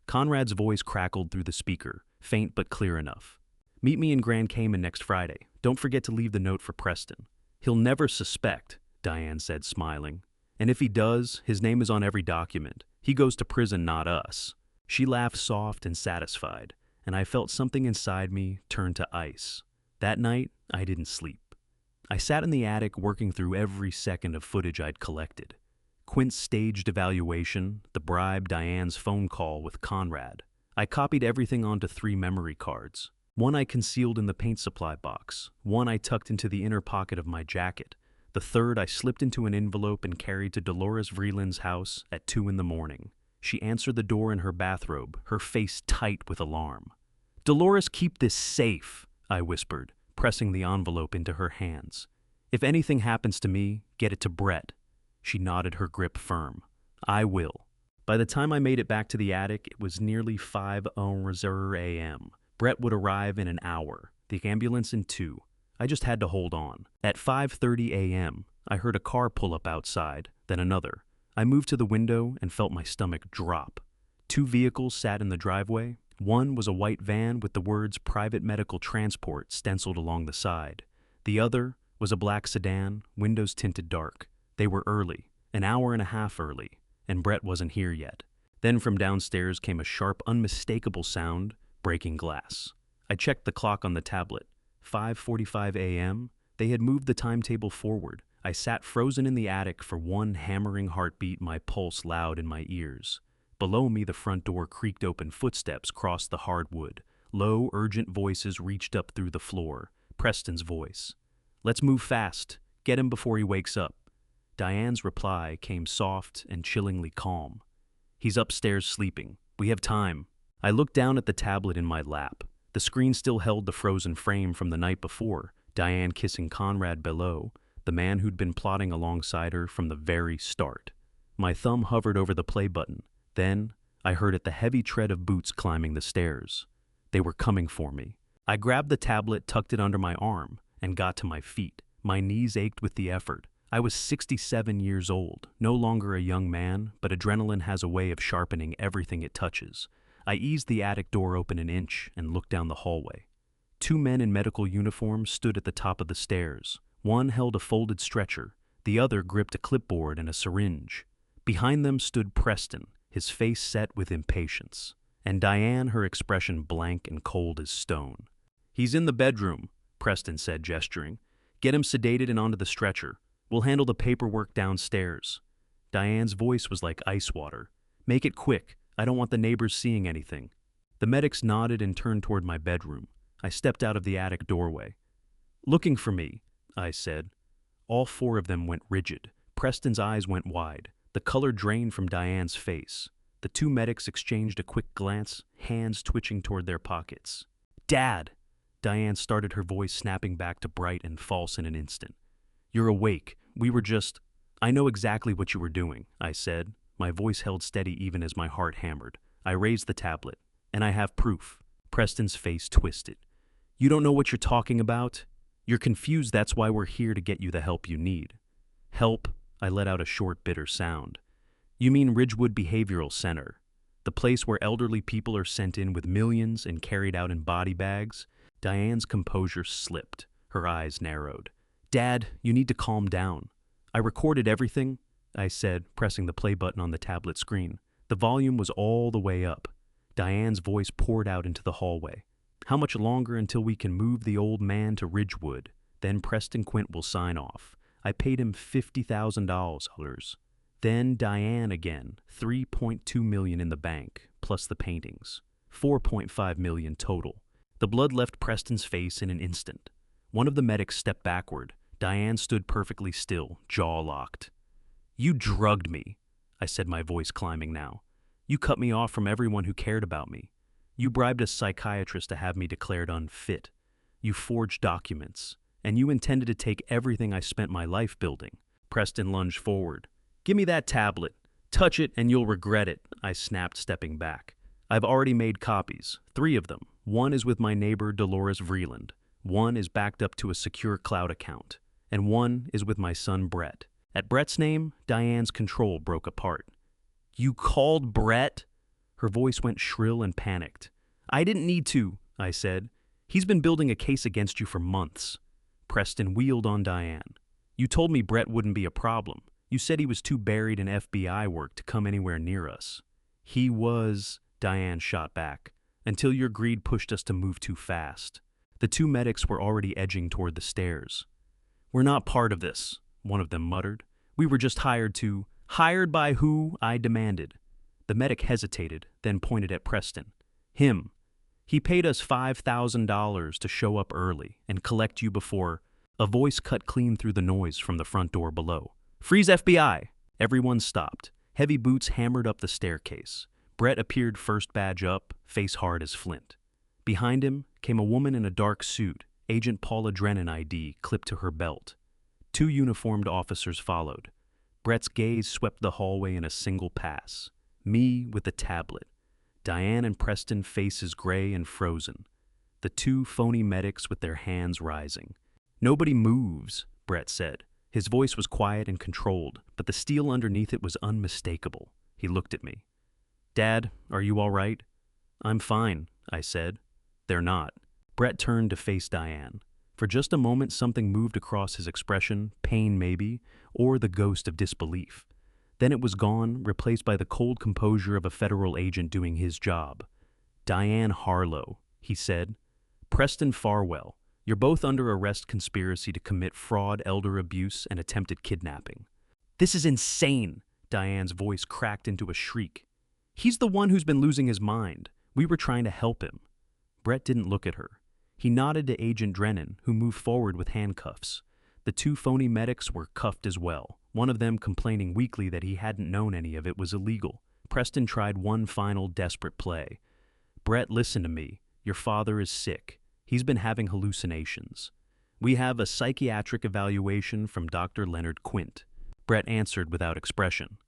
Conrad's voice crackled through the speaker, faint but clear enough. Meet me in Grand Cayman next Friday. Don't forget to leave the note for Preston. He'll never suspect, Diane said, smiling. And if he does, his name is on every document. He goes to prison, not us. She laughed soft and satisfied, and I felt something inside me turn to ice. That night, I didn't sleep. I sat in the attic working through every second of footage I'd collected. Quint's staged evaluation, the bribe, Diane's phone call with Conrad. I copied everything onto 3 memory cards. One I concealed in the paint supply box, one I tucked into the inner pocket of my jacket. The third I slipped into an envelope and carried to Dolores Vreeland's house at 2 in the morning. She answered the door in her bathrobe, her face tight with alarm. "Dolores, keep this safe," I whispered, pressing the envelope into her hands. "If anything happens to me, get it to Brett." She nodded, her grip firm. "I will." By the time I made it back to the attic, it was nearly 5:00 a.m. Brett would arrive in an hour, the ambulance in 2. I just had to hold on. At 5:30 a.m., I heard a car pull up outside, then another. I moved to the window and felt my stomach drop. 2 vehicles sat in the driveway. One was a white van with the words "Private Medical Transport" stenciled along the side. The other was a black sedan, windows tinted dark. They were early, an hour and a half early, and Brett wasn't here yet. Then from downstairs came a sharp, unmistakable sound, breaking glass. I checked the clock on the tablet. 5:45 a.m. They had moved the timetable forward. I sat frozen in the attic for one hammering heartbeat, my pulse loud in my ears. Below me, the front door creaked open, footsteps crossed the hardwood. Low, urgent voices reached up through the floor. Preston's voice. "Let's move fast. Get him before he wakes up." Diane's reply came soft and chillingly calm. "He's upstairs sleeping. We have time." I looked down at the tablet in my lap. The screen still held the frozen frame from the night before, Diane kissing Conrad below, the man who'd been plotting alongside her from the very start. My thumb hovered over the play button. Then I heard the heavy tread of boots climbing the stairs. They were coming for me. I grabbed the tablet, tucked it under my arm, and got to my feet. My knees ached with the effort. I was 67 years old, no longer a young man, but adrenaline has a way of sharpening everything it touches. I eased the attic door open an inch and looked down the hallway. 2 men in medical uniforms stood at the top of the stairs. One held a folded stretcher. The other gripped a clipboard and a syringe. Behind them stood Preston, his face set with impatience, and Diane, her expression blank and cold as stone. "He's in the bedroom," Preston said, gesturing. "Get him sedated and onto the stretcher. We'll handle the paperwork downstairs." Diane's voice was like ice water. "Make it quick. I don't want the neighbors seeing anything." The medics nodded and turned toward my bedroom. I stepped out of the attic doorway. "Looking for me," I said. All 4 of them went rigid. Preston's eyes went wide. The color drained from Diane's face. The 2 medics exchanged a quick glance, hands twitching toward their pockets. "Dad!" Diane started, her voice snapping back to bright and false in an instant. "You're awake. We were just—" "I know exactly what you were doing," I said. My voice held steady even as my heart hammered. I raised the tablet. "And I have proof." Preston's face twisted. "You don't know what you're talking about? You're confused, that's why we're here to get you the help you need." "Help?" I let out a short, bitter sound. "You mean Ridgewood Behavioral Center, the place where elderly people are sent in with millions and carried out in body bags?" Diane's composure slipped. Her eyes narrowed. "Dad, you need to calm down. I recorded everything," I said, pressing the play button on the tablet screen. The volume was all the way up. Diane's voice poured out into the hallway. "How much longer until we can move the old man to Ridgewood? Then Preston Quint will sign off. I paid him $50,000. Then Diane again, $3.2 million in the bank, plus the paintings. $4.5 million total." The blood left Preston's face in an instant. One of the medics stepped backward. Diane stood perfectly still, jaw locked. "You drugged me," I said, my voice climbing now. "You cut me off from everyone who cared about me. You bribed a psychiatrist to have me declared unfit. You forged documents. And you intended to take everything I spent my life building." Preston lunged forward. "Give me that tablet. Touch it and you'll regret it," I snapped, stepping back. "I've already made copies, 3 of them. One is with my neighbor Dolores Vreeland. One is backed up to a secure cloud account. And one is with my son Brett." At Brett's name, Diane's control broke apart. "You called Brett?" Her voice went shrill and panicked. "I didn't need to," I said. "He's been building a case against you for months." Preston wheeled on Diane. "You told me Brett wouldn't be a problem. You said he was too buried in FBI work to come anywhere near us." "He was," Diane shot back, "until your greed pushed us to move too fast." The 2 medics were already edging toward the stairs. "We're not part of this," one of them muttered. "We were just hired to—" "Hired by who?" I demanded. The medic hesitated, then pointed at Preston. "Him. He paid us $5,000 to show up early and collect you before—" A voice cut clean through the noise from the front door below. "Freeze FBI!" Everyone stopped. Heavy boots hammered up the staircase. Brett appeared first, badge up, face hard as flint. Behind him came a woman in a dark suit, Agent Paula Drennan ID clipped to her belt. 2 uniformed officers followed. Brett's gaze swept the hallway in a single pass. Me with the tablet. Diane and Preston, faces gray and frozen. The 2 phony medics with their hands rising. "Nobody moves," Brett said. His voice was quiet and controlled, but the steel underneath it was unmistakable. He looked at me. "Dad, are you all right?" "I'm fine," I said. "They're not." Brett turned to face Diane. For just a moment, something moved across his expression, pain maybe, or the ghost of disbelief. Then it was gone, replaced by the cold composure of a federal agent doing his job. "Diane Harlow," he said. "Preston Farwell, you're both under arrest, conspiracy to commit fraud, elder abuse, and attempted kidnapping." "This is insane!" Diane's voice cracked into a shriek. "He's the one who's been losing his mind. We were trying to help him." Brett didn't look at her. He nodded to Agent Drennan, who moved forward with handcuffs. The 2 phony medics were cuffed as well, one of them complaining weakly that he hadn't known any of it was illegal. Preston tried one final desperate play. "Brett, listen to me. Your father is sick. He's been having hallucinations. We have a psychiatric evaluation from Dr. Leonard Quint." Brett answered without expression.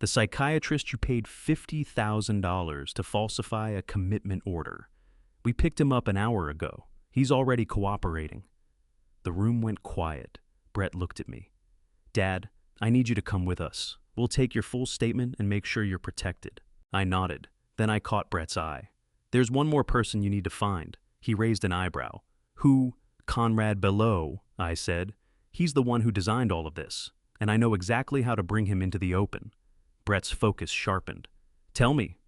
"The psychiatrist you paid $50,000 to falsify a commitment order. We picked him up an hour ago. He's already cooperating." The room went quiet. Brett looked at me. "Dad, I need you to come with us. We'll take your full statement and make sure you're protected." I nodded. Then I caught Brett's eye. "There's one more person you need to find." He raised an eyebrow. "Who?" "Conrad Belleau," I said. "He's the one who designed all of this, and I know exactly how to bring him into the open." Brett's focus sharpened. "Tell me."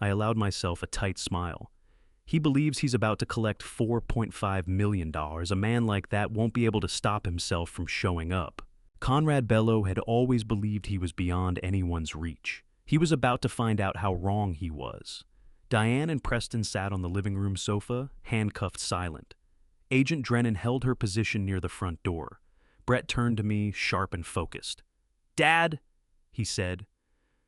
I allowed myself a tight smile. "He believes he's about to collect $4.5 million. A man like that won't be able to stop himself from showing up." Conrad Belleau had always believed he was beyond anyone's reach. He was about to find out how wrong he was. Diane and Preston sat on the living room sofa, handcuffed, silent. Agent Drennan held her position near the front door. Brett turned to me, sharp and focused. "Dad," he said,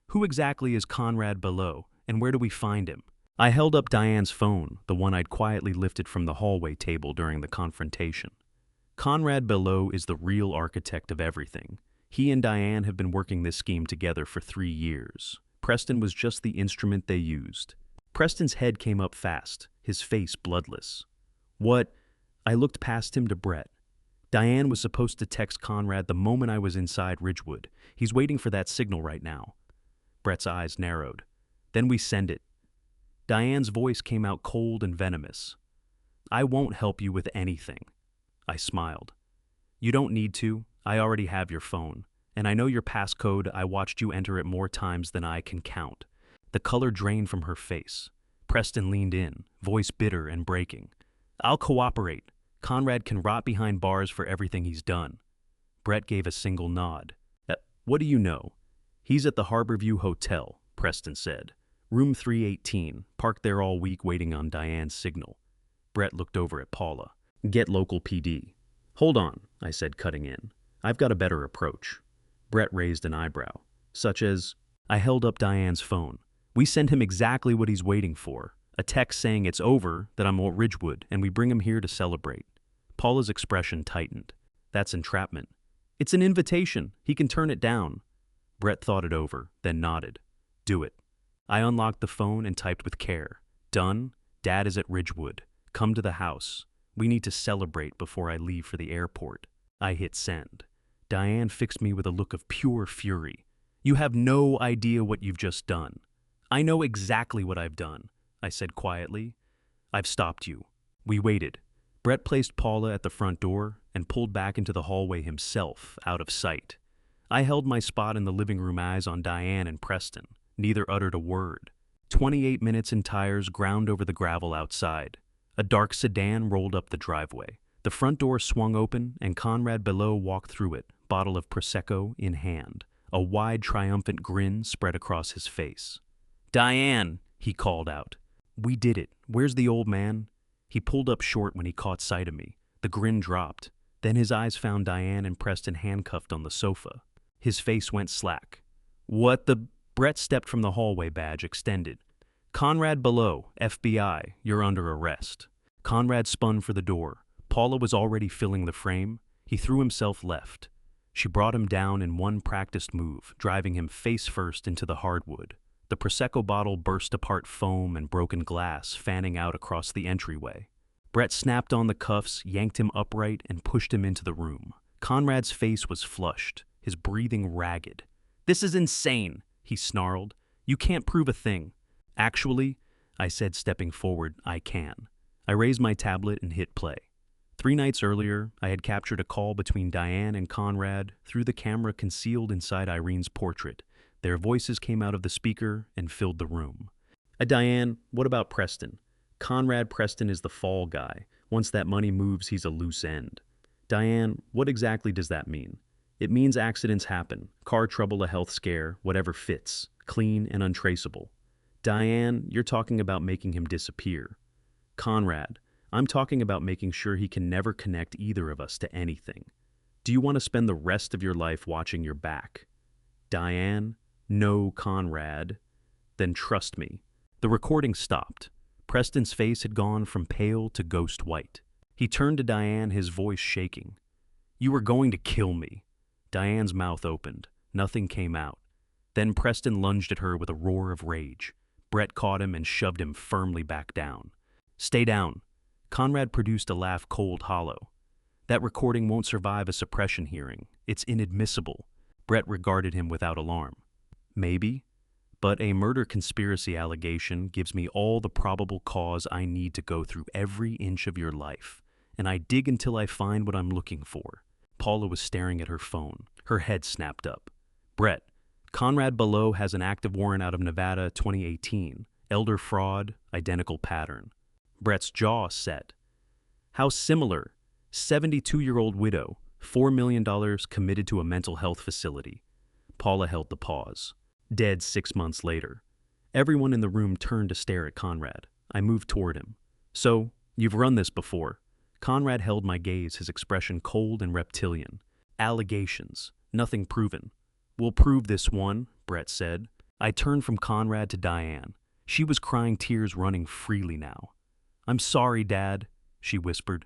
"who exactly is Conrad Belleau, and where do we find him?" I held up Diane's phone, the one I'd quietly lifted from the hallway table during the confrontation. "Conrad Belleau is the real architect of everything. He and Diane have been working this scheme together for 3 years. Preston was just the instrument they used." Preston's head came up fast, his face bloodless. "What?" I looked past him to Brett. "Diane was supposed to text Conrad the moment I was inside Ridgewood. He's waiting for that signal right now." Brett's eyes narrowed. "Then we send it." Diane's voice came out cold and venomous. "I won't help you with anything." I smiled. "You don't need to. I already have your phone. And I know your passcode. I watched you enter it more times than I can count." The color drained from her face. Preston leaned in, voice bitter and breaking. "I'll cooperate. Conrad can rot behind bars for everything he's done." Brett gave a single nod. "What do you know?" "He's at the Harborview Hotel," Preston said. "Room 318, parked there all week waiting on Diane's signal." Brett looked over at Paula. "Get local PD." "Hold on," I said, cutting in. "I've got a better approach." Brett raised an eyebrow. "Such as?" I held up Diane's phone. "We send him exactly what he's waiting for. A text saying it's over, that I'm at Ridgewood, and we bring him here to celebrate." Paula's expression tightened. "That's entrapment." "It's an invitation. He can turn it down." Brett thought it over, then nodded. "Do it." I unlocked the phone and typed with care. "Done. Dad is at Ridgewood. Come to the house. We need to celebrate before I leave for the airport." I hit send. Diane fixed me with a look of pure fury. "You have no idea what you've just done." "I know exactly what I've done," I said quietly. "I've stopped you." We waited. Brett placed Paula at the front door and pulled back into the hallway himself, out of sight. I held my spot in the living room, eyes on Diane and Preston. Neither uttered a word. 28 minutes and tires ground over the gravel outside. A dark sedan rolled up the driveway. The front door swung open, and Conrad Belleau walked through it, bottle of Prosecco in hand. A wide, triumphant grin spread across his face. "Diane," he called out. "We did it. Where's the old man?" He pulled up short when he caught sight of me. The grin dropped. Then his eyes found Diane and Preston handcuffed on the sofa. His face went slack. "What the—" Brett stepped from the hallway, badge extended. "Conrad below, FBI, you're under arrest." Conrad spun for the door. Paula was already filling the frame. He threw himself left. She brought him down in one practiced move, driving him face first into the hardwood. The Prosecco bottle burst apart, foam and broken glass fanning out across the entryway. Brett snapped on the cuffs, yanked him upright, and pushed him into the room. Conrad's face was flushed, his breathing ragged. "This is insane," he snarled. "You can't prove a thing." "Actually," I said, stepping forward, "I can." I raised my tablet and hit play. 3 nights earlier, I had captured a call between Diane and Conrad through the camera concealed inside Irene's portrait. Their voices came out of the speaker and filled the room. "Diane, what about Preston? Conrad Preston is the fall guy. Once that money moves, he's a loose end." "Diane, what exactly does that mean?" "It means accidents happen. Car trouble, a health scare, whatever fits. Clean and untraceable." "Diane, you're talking about making him disappear." "Conrad, I'm talking about making sure he can never connect either of us to anything. Do you want to spend the rest of your life watching your back?" "Diane, no, Conrad." "Then trust me." The recording stopped. Preston's face had gone from pale to ghost white. He turned to Diane, his voice shaking. "You were going to kill me." Diane's mouth opened. Nothing came out. Then Preston lunged at her with a roar of rage. Brett caught him and shoved him firmly back down. "Stay down." Conrad produced a laugh, cold, hollow. "That recording won't survive a suppression hearing. It's inadmissible." Brett regarded him without alarm. "Maybe, but a murder conspiracy allegation gives me all the probable cause I need to go through every inch of your life, and I dig until I find what I'm looking for." Paula was staring at her phone. Her head snapped up. "Brett, Conrad below has an active warrant out of Nevada, 2018. Elder fraud, identical pattern." Brett's jaw set. "How similar? 72-year-old widow, $4 million committed to a mental health facility." Paula held the pause. "Dead 6 months later." Everyone in the room turned to stare at Conrad. I moved toward him. "So, you've run this before." Conrad held my gaze, his expression cold and reptilian. "Allegations. Nothing proven." "We'll prove this one," Brett said. I turned from Conrad to Diane. She was crying, tears running freely now. "I'm sorry, Dad," she whispered.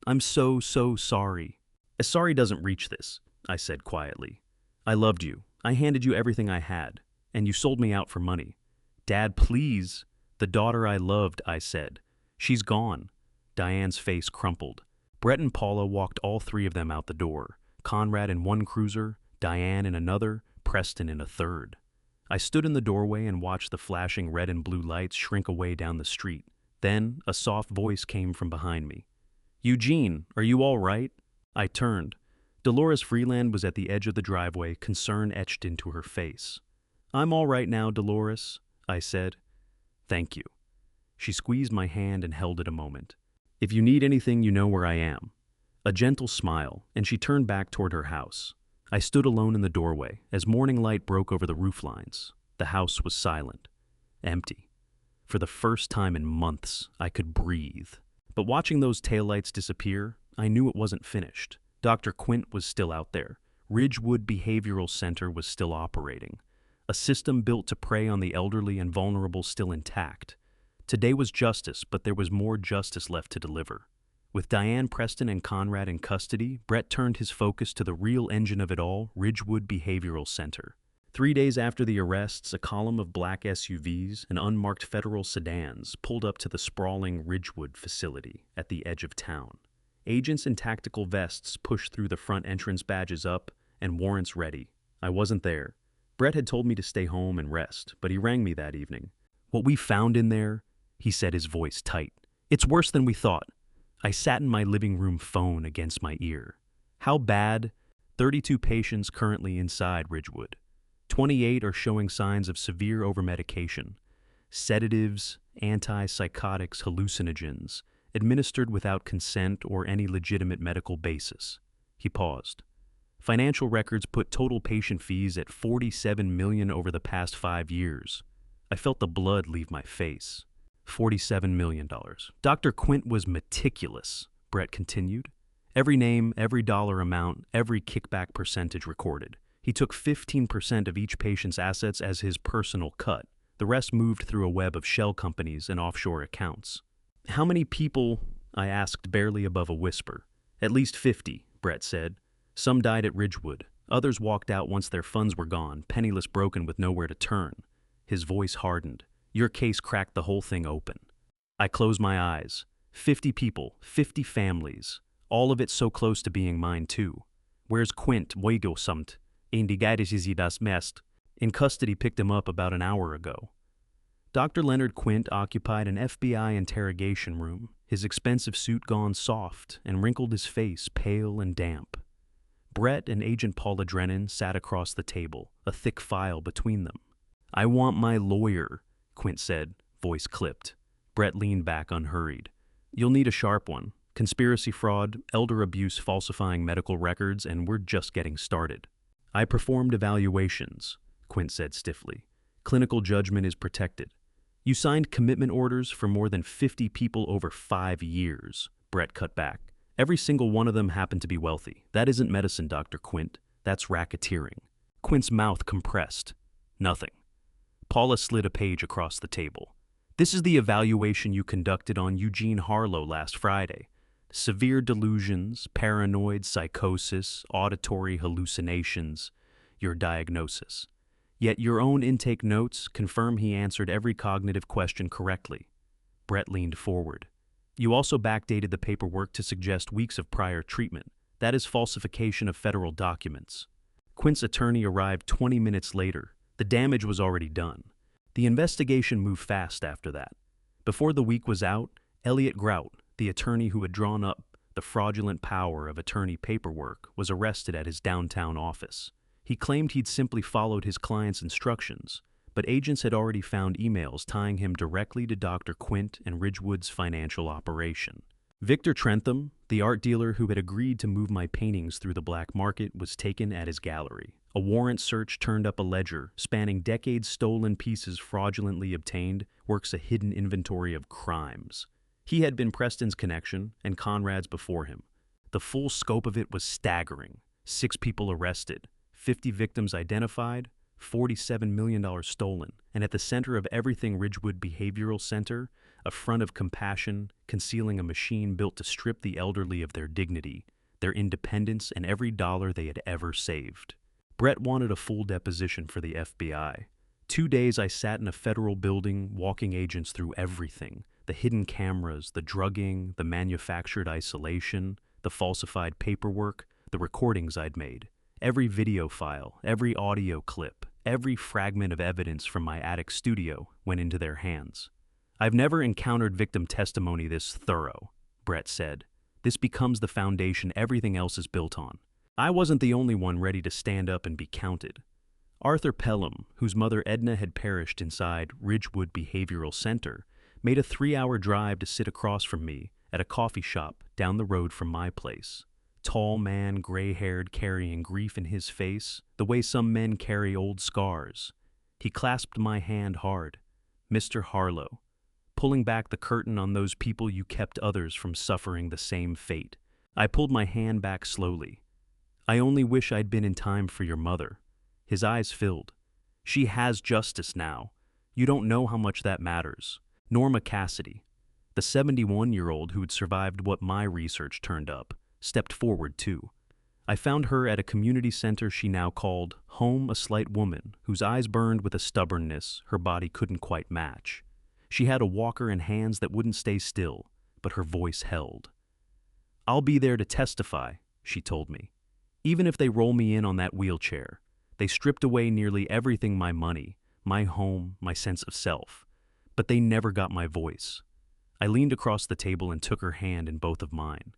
"I'm so sorry." "A sorry doesn't reach this," I said quietly. "I loved you. I handed you everything I had, and you sold me out for money." "Dad, please." "The daughter I loved," I said. "She's gone." Diane's face crumpled. Brett and Paula walked all 3 of them out the door. Conrad in one cruiser, Diane in another, Preston in a third. I stood in the doorway and watched the flashing red and blue lights shrink away down the street. Then a soft voice came from behind me. "Eugene, are you all right?" I turned. Dolores Freeland was at the edge of the driveway, concern etched into her face. "I'm all right now, Dolores," I said. "Thank you." She squeezed my hand and held it a moment. "If you need anything, you know where I am." A gentle smile, and she turned back toward her house. I stood alone in the doorway as morning light broke over the roof lines. The house was silent, empty. For the first time in months, I could breathe. But watching those taillights disappear, I knew it wasn't finished. Dr. Quint was still out there. Ridgewood Behavioral Center was still operating. A system built to prey on the elderly and vulnerable still intact. Today was justice, but there was more justice left to deliver. With Diane, Preston, and Conrad in custody, Brett turned his focus to the real engine of it all, Ridgewood Behavioral Center. 3 days after the arrests, a column of black SUVs and unmarked federal sedans pulled up to the sprawling Ridgewood facility at the edge of town. Agents in tactical vests pushed through the front entrance, badges up, and warrants ready. I wasn't there. Brett had told me to stay home and rest, but he rang me that evening. "What we found in there," he said, his voice tight. "It's worse than we thought." I sat in my living room, phone against my ear. "How bad?" 32 patients currently inside Ridgewood. 28 are showing signs of severe overmedication. Sedatives, antipsychotics, hallucinogens, administered without consent or any legitimate medical basis. He paused. Financial records put total patient fees at $47 million over the past 5 years. I felt the blood leave my face. $47 million. Dr. Quint was meticulous, Brett continued. Every name, every dollar amount, every kickback percentage recorded. He took 15% of each patient's assets as his personal cut. The rest moved through a web of shell companies and offshore accounts. How many people? I asked, barely above a whisper. At least 50, Brett said. Some died at Ridgewood. Others walked out once their funds were gone, penniless, broken, with nowhere to turn. His voice hardened. Your case cracked the whole thing open. I closed my eyes. 50 people, 50 families. All of it so close to being mine too. Where's Quint Woigosamt? Indigaitis das mest. In custody, picked him up about an hour ago. Dr. Leonard Quint occupied an FBI interrogation room, his expensive suit gone soft and wrinkled his face pale and damp. Brett and Agent Paula Drennan sat across the table, a thick file between them. I want my lawyer, Quint said, voice clipped. Brett leaned back unhurried. You'll need a sharp one. Conspiracy, fraud, elder abuse, falsifying medical records, and we're just getting started. I performed evaluations, Quint said stiffly. Clinical judgment is protected. You signed commitment orders for more than 50 people over 5 years, Brett cut back. Every single one of them happened to be wealthy. That isn't medicine, Dr. Quint. That's racketeering. Quint's mouth compressed. Nothing. Paula slid a page across the table. This is the evaluation you conducted on Eugene Harlow last Friday. Severe delusions, paranoid psychosis, auditory hallucinations, your diagnosis. Yet your own intake notes confirm he answered every cognitive question correctly. Brett leaned forward. You also backdated the paperwork to suggest weeks of prior treatment. That is falsification of federal documents. Quint's attorney arrived 20 minutes later. The damage was already done. The investigation moved fast after that. Before the week was out, Elliot Grout, the attorney who had drawn up the fraudulent power of attorney paperwork, was arrested at his downtown office. He claimed he'd simply followed his client's instructions, but agents had already found emails tying him directly to Dr. Quint and Ridgewood's financial operation. Victor Trentham, the art dealer who had agreed to move my paintings through the black market, was taken at his gallery. A warrant search turned up a ledger spanning decades stolen pieces fraudulently obtained, works a hidden inventory of crimes. He had been Preston's connection and Conrad's before him. The full scope of it was staggering. 6 people arrested, 50 victims identified, $47 million stolen, and at the center of everything Ridgewood Behavioral Center, a front of compassion concealing a machine built to strip the elderly of their dignity, their independence, and every dollar they had ever saved. Brett wanted a full deposition for the FBI. 2 days I sat in a federal building, walking agents through everything. The hidden cameras, the drugging, the manufactured isolation, the falsified paperwork, the recordings I'd made. Every video file, every audio clip, every fragment of evidence from my attic studio went into their hands. I've never encountered victim testimony this thorough, Brett said. This becomes the foundation everything else is built on. I wasn't the only one ready to stand up and be counted. Arthur Pelham, whose mother Edna had perished inside Ridgewood Behavioral Center, made a 3-hour drive to sit across from me at a coffee shop down the road from my place. Tall man, gray-haired, carrying grief in his face, the way some men carry old scars. He clasped my hand hard. Mr. Harlow, pulling back the curtain on those people you kept others from suffering the same fate. I pulled my hand back slowly. I only wish I'd been in time for your mother. His eyes filled. She has justice now. You don't know how much that matters. Norma Cassidy, the 71-year-old who had survived what my research turned up, stepped forward too. I found her at a community center she now called home, a slight woman whose eyes burned with a stubbornness her body couldn't quite match. She had a walker and hands that wouldn't stay still, but her voice held. I'll be there to testify, she told me. Even if they roll me in on that wheelchair. They stripped away nearly everything, my money, my home, my sense of self. But they never got my voice. I leaned across the table and took her hand in both of mine.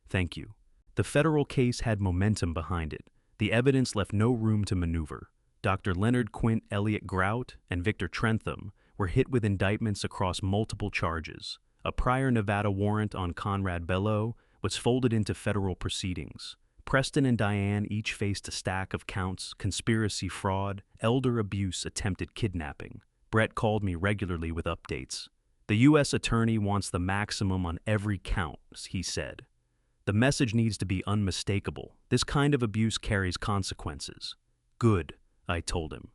Thank you. The federal case had momentum behind it. The evidence left no room to maneuver. Dr. Leonard Quint, Elliot Grout, and Victor Trentham were hit with indictments across multiple charges. A prior Nevada warrant on Conrad Bello was folded into federal proceedings. Preston and Diane each faced a stack of counts: conspiracy, fraud, elder abuse, attempted kidnapping. Brett called me regularly with updates. The U.S. attorney wants the maximum on every count, he said. The message needs to be unmistakable. This kind of abuse carries consequences. Good, I told him.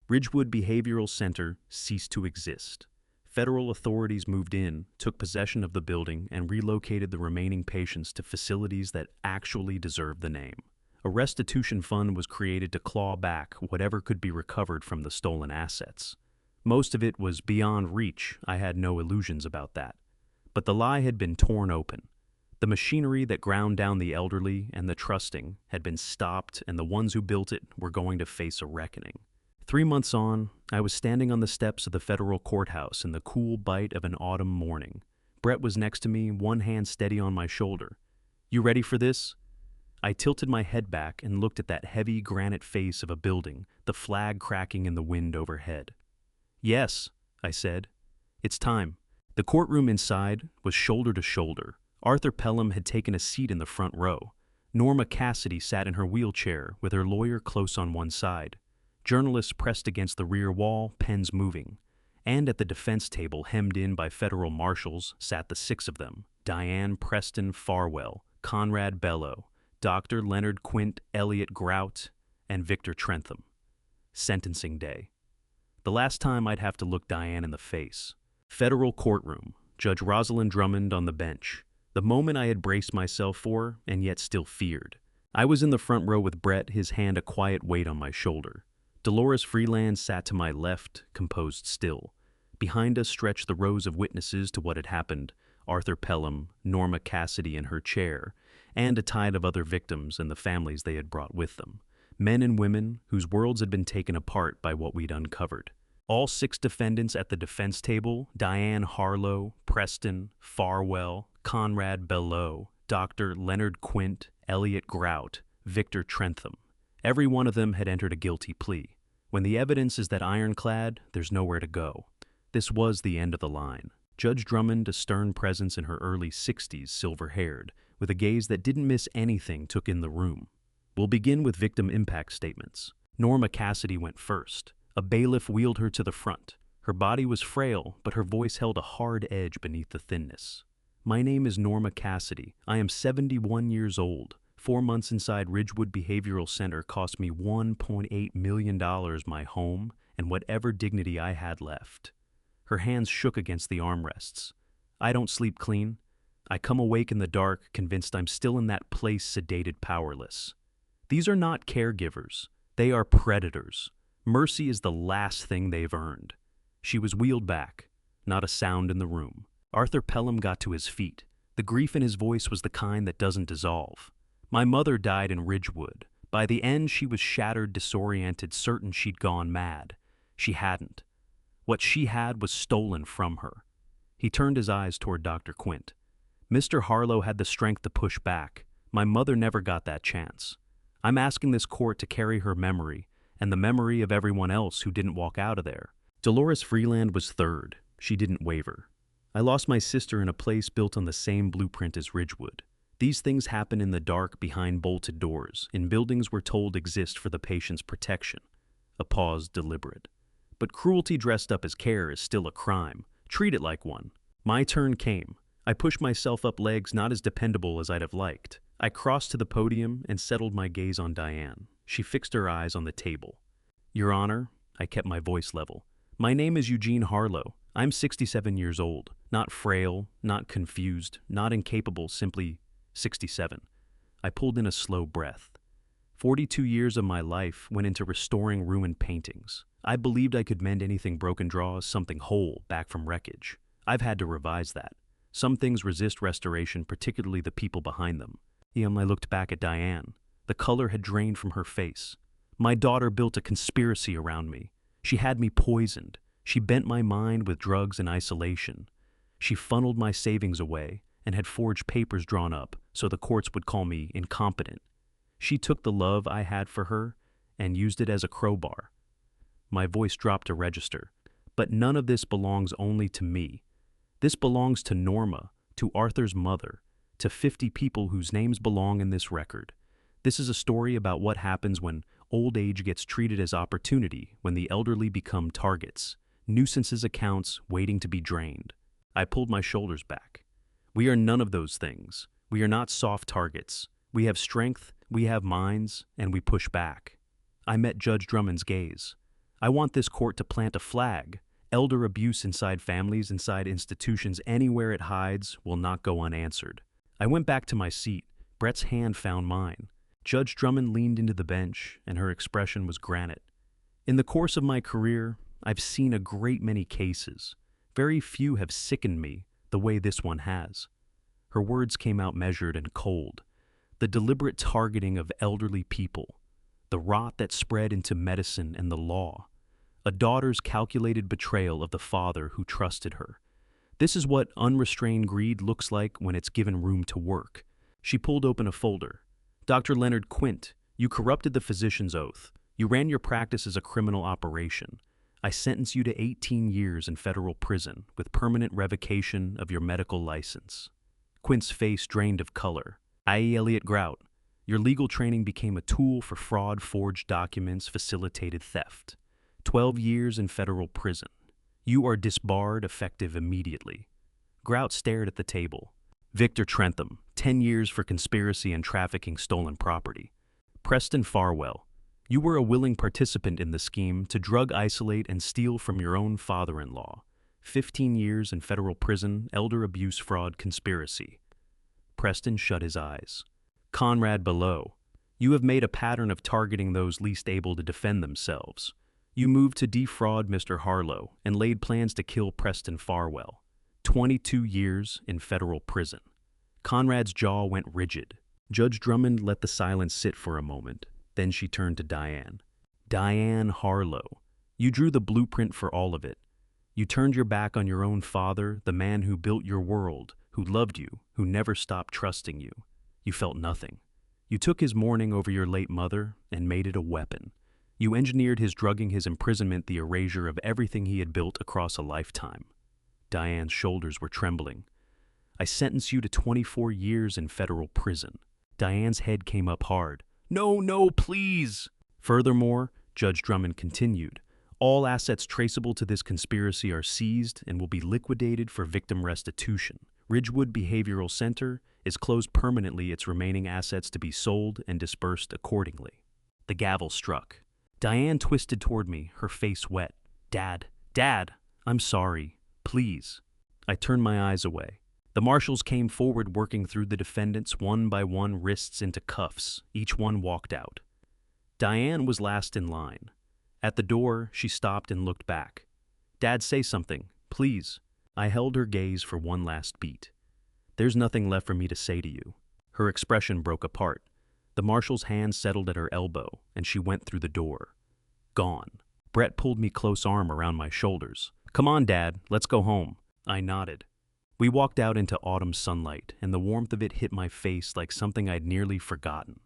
Ridgewood Behavioral Center ceased to exist. Federal authorities moved in, took possession of the building, and relocated the remaining patients to facilities that actually deserve the name. A restitution fund was created to claw back whatever could be recovered from the stolen assets. Most of it was beyond reach, I had no illusions about that. But the lie had been torn open. The machinery that ground down the elderly and the trusting had been stopped, and the ones who built it were going to face a reckoning. 3 months on, I was standing on the steps of the federal courthouse in the cool bite of an autumn morning. Brett was next to me, one hand steady on my shoulder. "You ready for this?" I tilted my head back and looked at that heavy granite face of a building, the flag cracking in the wind overhead. "Yes," I said. "It's time." The courtroom inside was shoulder to shoulder. Arthur Pelham had taken a seat in the front row. Norma Cassidy sat in her wheelchair with her lawyer close on one side. Journalists pressed against the rear wall, pens moving. And at the defense table, hemmed in by federal marshals, sat the 6 of them: Diane Preston Farwell, Conrad Bello, Dr. Leonard Quint Elliott Grout, and Victor Trentham. Sentencing day. The last time I'd have to look Diane in the face. Federal courtroom, Judge Rosalind Drummond on the bench. The moment I had braced myself for, and yet still feared. I was in the front row with Brett, his hand a quiet weight on my shoulder. Dolores Freeland sat to my left, composed still. Behind us stretched the rows of witnesses to what had happened: Arthur Pelham, Norma Cassidy in her chair, and a tide of other victims and the families they had brought with them. Men and women whose worlds had been taken apart by what we'd uncovered. All 6 defendants at the defense table: Diane Harlow, Preston, Farwell, Conrad Bello, Dr. Leonard Quint, Elliott Grout, Victor Trentham. Every one of them had entered a guilty plea. When the evidence is that ironclad, there's nowhere to go. This was the end of the line. Judge Drummond, a stern presence in her early 60s, silver-haired, with a gaze that didn't miss anything, took in the room. We'll begin with victim impact statements. Norma Cassidy went first. A bailiff wheeled her to the front. Her body was frail, but her voice held a hard edge beneath the thinness. "My name is Norma Cassidy. I am 71 years old. 4 months inside Ridgewood Behavioral Center cost me $1.8 million, my home, and whatever dignity I had left." Her hands shook against the armrests. "I don't sleep clean. I come awake in the dark, convinced I'm still in that place, sedated, powerless. These are not caregivers. They are predators. Mercy is the last thing they've earned." She was wheeled back. Not a sound in the room. Arthur Pelham got to his feet. The grief in his voice was the kind that doesn't dissolve. "My mother died in Ridgewood. By the end, she was shattered, disoriented, certain she'd gone mad. She hadn't. What she had was stolen from her." He turned his eyes toward Dr. Quint. "Mr. Harlow had the strength to push back. My mother never got that chance. I'm asking this court to carry her memory, and the memory of everyone else who didn't walk out of there." Dolores Freeland was third. She didn't waver. "I lost my sister in a place built on the same blueprint as Ridgewood. These things happen in the dark, behind bolted doors, in buildings we're told exist for the patient's protection." A pause, deliberate. "But cruelty dressed up as care is still a crime. Treat it like one." My turn came. I pushed myself up legs not as dependable as I'd have liked. I crossed to the podium and settled my gaze on Diane. She fixed her eyes on the table. "Your Honor," I kept my voice level, "my name is Eugene Harlow. I'm 67 years old. Not frail, not confused, not incapable, simply 67. I pulled in a slow breath. 42 years of my life went into restoring ruined paintings. I believed I could mend anything broken, draw something whole back from wreckage. I've had to revise that. Some things resist restoration, particularly the people behind them." I looked back at Diane. The color had drained from her face. "My daughter built a conspiracy around me. She had me poisoned. She bent my mind with drugs and isolation. She funneled my savings away and had forged papers drawn up so the courts would call me incompetent. She took the love I had for her and used it as a crowbar." My voice dropped to register. "But none of this belongs only to me. This belongs to Norma, to Arthur's mother, to 50 people whose names belong in this record. This is a story about what happens when old age gets treated as opportunity, when the elderly become targets, nuisances, accounts waiting to be drained." I pulled my shoulders back. "We are none of those things. We are not soft targets. We have strength, we have minds, and we push back. I met Judge Drummond's gaze. I want this court to plant a flag. Elder abuse inside families, inside institutions, anywhere it hides, will not go unanswered. I went back to my seat. Brett's hand found mine. Judge Drummond leaned into the bench, and her expression was granite. In the course of my career, I've seen a great many cases. Very few have sickened me the way this one has. Her words came out measured and cold. The deliberate targeting of elderly people. The rot that spread into medicine and the law. A daughter's calculated betrayal of the father who trusted her. This is what unrestrained greed looks like when it's given room to work. She pulled open a folder. Dr. Leonard Quint, you corrupted the physician's oath. You ran your practice as a criminal operation. I sentence you to 18 years in federal prison with permanent revocation of your medical license. Quint's face drained of color. I.E. Elliot Grout, your legal training became a tool for fraud, forged documents, facilitated theft. 12 years in federal prison. You are disbarred effective immediately. Grout stared at the table. Victor Trentham, 10 years for conspiracy and trafficking stolen property. Preston Farwell, you were a willing participant in the scheme to drug isolate and steal from your own father-in-law. 15 years in federal prison, elder abuse, fraud, conspiracy. Preston shut his eyes. Conrad Below, you have made a pattern of targeting those least able to defend themselves. You moved to defraud Mr. Harlow and laid plans to kill Preston Farwell. 22 years in federal prison. Conrad's jaw went rigid. Judge Drummond let the silence sit for a moment. Then she turned to Diane. Diane Harlow, you drew the blueprint for all of it. You turned your back on your own father, the man who built your world, who loved you, who never stopped trusting you. You felt nothing. You took his mourning over your late mother and made it a weapon. You engineered his drugging, his imprisonment, the erasure of everything he had built across a lifetime. Diane's shoulders were trembling. I sentence you to 24 years in federal prison. Diane's head came up hard. No, no, please. Furthermore, Judge Drummond continued, all assets traceable to this conspiracy are seized and will be liquidated for victim restitution. Ridgewood Behavioral Center is closed permanently, its remaining assets to be sold and dispersed accordingly. The gavel struck. Diane twisted toward me, her face wet. Dad, I'm sorry. Please. I turned my eyes away. The marshals came forward, working through the defendants one by one, wrists into cuffs. Each one walked out. Diane was last in line. At the door, she stopped and looked back. Dad, say something, please. I held her gaze for one last beat. There's nothing left for me to say to you. Her expression broke apart. The marshal's hand settled at her elbow, and she went through the door. Gone. Brett pulled me close arm around my shoulders. Come on, Dad, let's go home. I nodded. We walked out into autumn sunlight, and the warmth of it hit my face like something I'd nearly forgotten.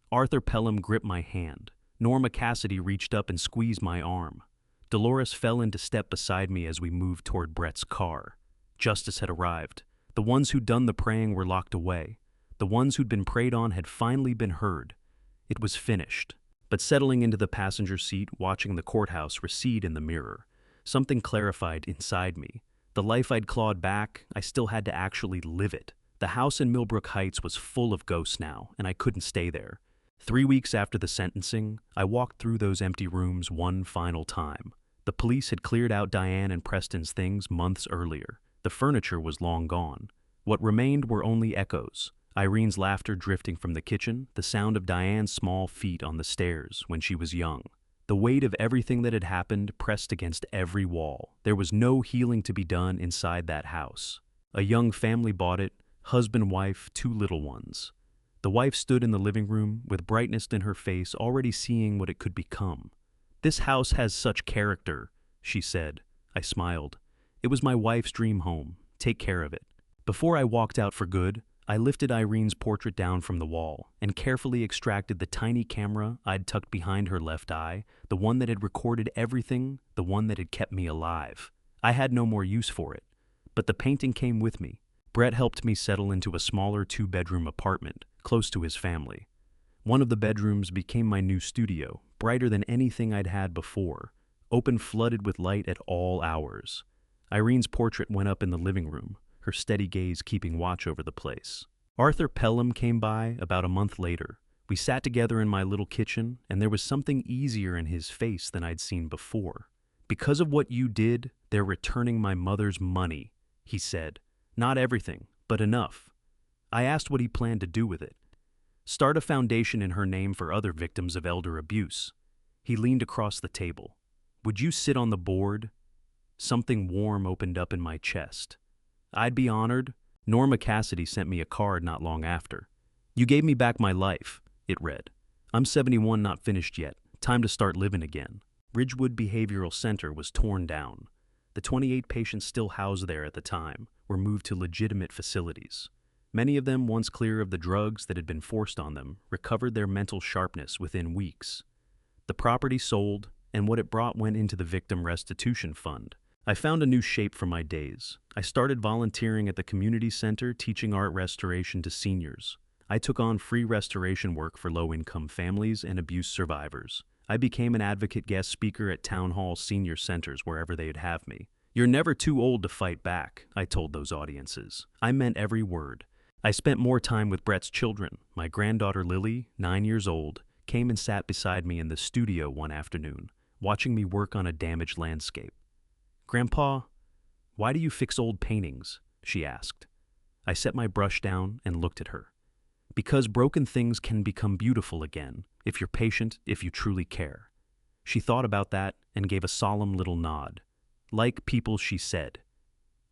Arthur Pelham gripped my hand. Norma Cassidy reached up and squeezed my arm. Dolores fell into step beside me as we moved toward Brett's car. Justice had arrived. The ones who'd done the praying were locked away. The ones who'd been prayed on had finally been heard. It was finished. But settling into the passenger seat, watching the courthouse recede in the mirror, something clarified inside me. The life I'd clawed back, I still had to actually live it. The house in Millbrook Heights was full of ghosts now, and I couldn't stay there. 3 weeks after the sentencing, I walked through those empty rooms one final time. The police had cleared out Diane and Preston's things months earlier. The furniture was long gone. What remained were only echoes. Irene's laughter drifting from the kitchen, the sound of Diane's small feet on the stairs when she was young. The weight of everything that had happened pressed against every wall. There was no healing to be done inside that house. A young family bought it, husband, wife, 2 little ones. The wife stood in the living room with brightness in her face, already seeing what it could become. This house has such character, she said. I smiled. It was my wife's dream home. Take care of it. Before I walked out for good, I lifted Irene's portrait down from the wall and carefully extracted the tiny camera I'd tucked behind her left eye, the one that had recorded everything, the one that had kept me alive. I had no more use for it, but the painting came with me. Brett helped me settle into a smaller 2-bedroom apartment, close to his family. One of the bedrooms became my new studio, brighter than anything I'd had before, open, flooded with light at all hours. Irene's portrait went up in the living room, her steady gaze keeping watch over the place. Arthur Pelham came by about a month later. We sat together in my little kitchen, and there was something easier in his face than I'd seen before. "Because of what you did, they're returning my mother's money," he said. "Not everything, but enough." I asked what he planned to do with it. "Start a foundation in her name for other victims of elder abuse." He leaned across the table. "Would you sit on the board?" Something warm opened up in my chest. "I'd be honored." Norma Cassidy sent me a card not long after. "You gave me back my life," it read. "I'm 71, not finished yet. Time to start living again." Ridgewood Behavioral Center was torn down. The 28 patients still housed there at the time were moved to legitimate facilities. Many of them, once clear of the drugs that had been forced on them, recovered their mental sharpness within weeks. The property sold, and what it brought went into the Victim Restitution Fund. I found a new shape for my days. I started volunteering at the community center, teaching art restoration to seniors. I took on free restoration work for low-income families and abuse survivors. I became an advocate guest speaker at town hall senior centers wherever they'd have me. "You're never too old to fight back," I told those audiences. I meant every word. I spent more time with Brett's children. My granddaughter Lily, 9 years old, came and sat beside me in the studio one afternoon, watching me work on a damaged landscape. "Grandpa, why do you fix old paintings?" she asked. I set my brush down and looked at her. "Because broken things can become beautiful again, if you're patient, if you truly care." She thought about that and gave a solemn little nod. "Like people," she said.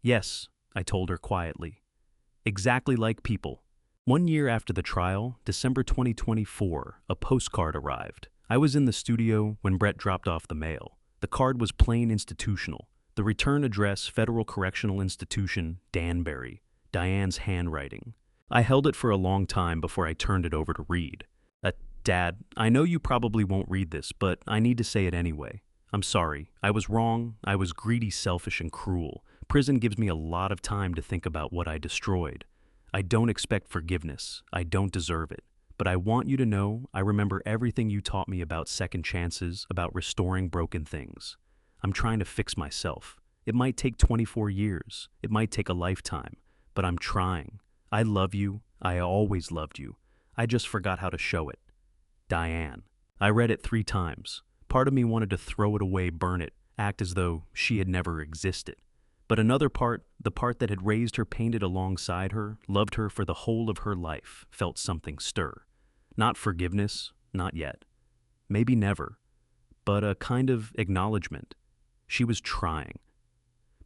"Yes," I told her quietly. "Exactly like people." 1 year after the trial, December 2024, a postcard arrived. I was in the studio when Brett dropped off the mail. The card was plain institutional. The return address, Federal Correctional Institution, Danbury. Diane's handwriting. I held it for a long time before I turned it over to read. "Dad, I know you probably won't read this, but I need to say it anyway. I'm sorry. I was wrong. I was greedy, selfish, and cruel. Prison gives me a lot of time to think about what I destroyed. I don't expect forgiveness. I don't deserve it. But I want you to know I remember everything you taught me about second chances, about restoring broken things. I'm trying to fix myself. It might take 24 years. It might take a lifetime. But I'm trying. I love you. I always loved you. I just forgot how to show it. Diane." I read it 3 times. Part of me wanted to throw it away, burn it, act as though she had never existed. But another part, the part that had raised her, painted alongside her, loved her for the whole of her life, felt something stir. Not forgiveness, not yet. Maybe never. But a kind of acknowledgement. She was trying.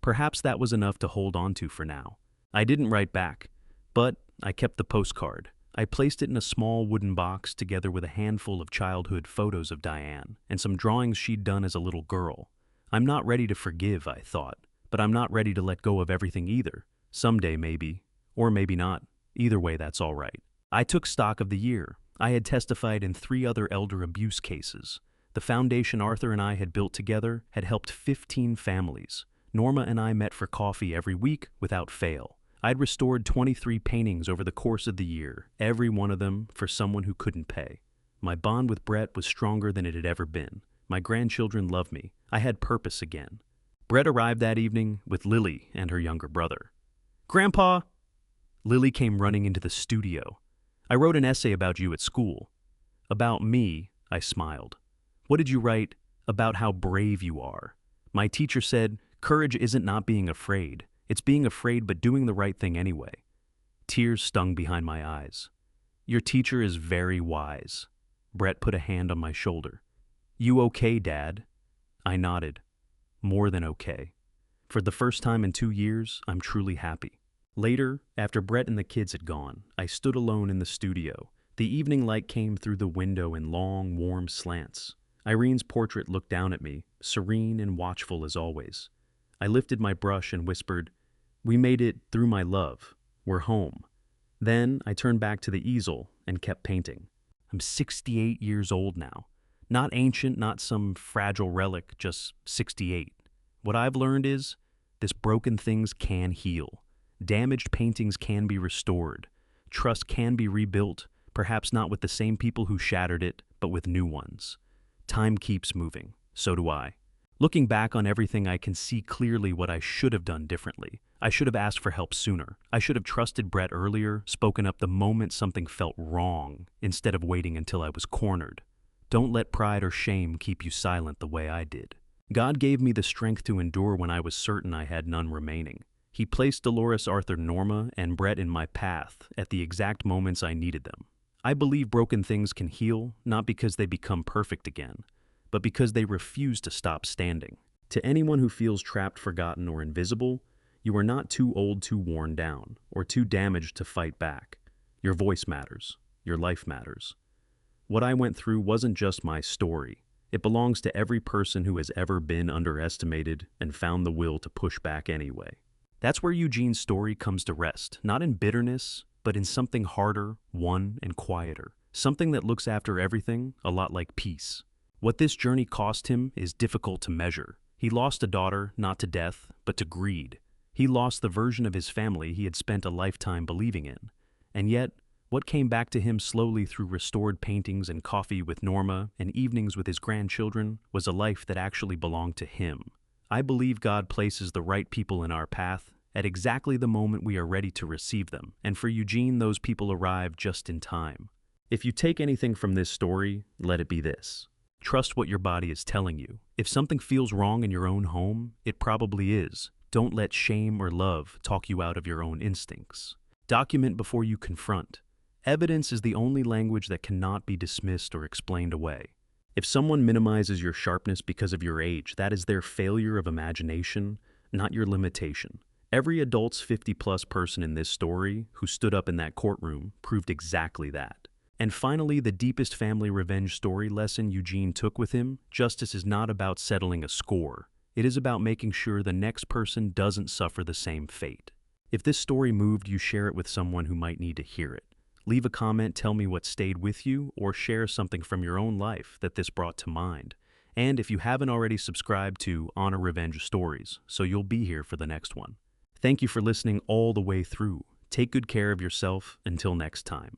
Perhaps that was enough to hold on to for now. I didn't write back, but I kept the postcard. I placed it in a small wooden box together with a handful of childhood photos of Diane and some drawings she'd done as a little girl. I'm not ready to forgive, I thought, but I'm not ready to let go of everything either. Someday maybe, or maybe not. Either way, that's all right. I took stock of the year. I had testified in 3 other elder abuse cases. The foundation Arthur and I had built together had helped 15 families. Norma and I met for coffee every week without fail. I'd restored 23 paintings over the course of the year, every one of them for someone who couldn't pay. My bond with Brett was stronger than it had ever been. My grandchildren loved me. I had purpose again. Brett arrived that evening with Lily and her younger brother. "Grandpa!" Lily came running into the studio. "I wrote an essay about you at school." "About me," I smiled. "What did you write?" "About how brave you are. My teacher said, courage isn't not being afraid. It's being afraid but doing the right thing anyway." Tears stung behind my eyes. "Your teacher is very wise." Brett put a hand on my shoulder. "You okay, Dad?" I nodded. More than okay. For the first time in 2 years, I'm truly happy. Later, after Brett and the kids had gone, I stood alone in the studio. The evening light came through the window in long, warm slants. Irene's portrait looked down at me, serene and watchful as always. I lifted my brush and whispered, "We made it through, my love. We're home." Then I turned back to the easel and kept painting. I'm 68 years old now. Not ancient, not some fragile relic, just 68. What I've learned is, this broken things can heal. Damaged paintings can be restored. Trust can be rebuilt, perhaps not with the same people who shattered it, but with new ones. Time keeps moving. So do I. Looking back on everything, I can see clearly what I should have done differently. I should have asked for help sooner. I should have trusted Brett earlier, spoken up the moment something felt wrong, instead of waiting until I was cornered. Don't let pride or shame keep you silent the way I did. God gave me the strength to endure when I was certain I had none remaining. He placed Dolores, Arthur, Norma, and Brett in my path at the exact moments I needed them. I believe broken things can heal, not because they become perfect again, but because they refuse to stop standing. To anyone who feels trapped, forgotten, or invisible, you are not too old, too worn down, or too damaged to fight back. Your voice matters. Your life matters. What I went through wasn't just my story. It belongs to every person who has ever been underestimated and found the will to push back anyway. That's where Eugene's story comes to rest, not in bitterness, but in something harder, won, and quieter. Something that looks after everything, a lot like peace. What this journey cost him is difficult to measure. He lost a daughter, not to death, but to greed. He lost the version of his family he had spent a lifetime believing in. And yet, what came back to him slowly through restored paintings and coffee with Norma and evenings with his grandchildren was a life that actually belonged to him. I believe God places the right people in our path at exactly the moment we are ready to receive them, and for Eugene, those people arrive just in time. If you take anything from this story, let it be this. Trust what your body is telling you. If something feels wrong in your own home, it probably is. Don't let shame or love talk you out of your own instincts. Document before you confront. Evidence is the only language that cannot be dismissed or explained away. If someone minimizes your sharpness because of your age, that is their failure of imagination, not your limitation. Every adult's 50-plus person in this story who stood up in that courtroom proved exactly that. And finally, the deepest family revenge story lesson Eugene took with him: justice is not about settling a score. It is about making sure the next person doesn't suffer the same fate. If this story moved you, share it with someone who might need to hear it. Leave a comment, tell me what stayed with you, or share something from your own life that this brought to mind. And if you haven't already, subscribe to Honor Revenge Stories, so you'll be here for the next one. Thank you for listening all the way through. Take good care of yourself. Until next time.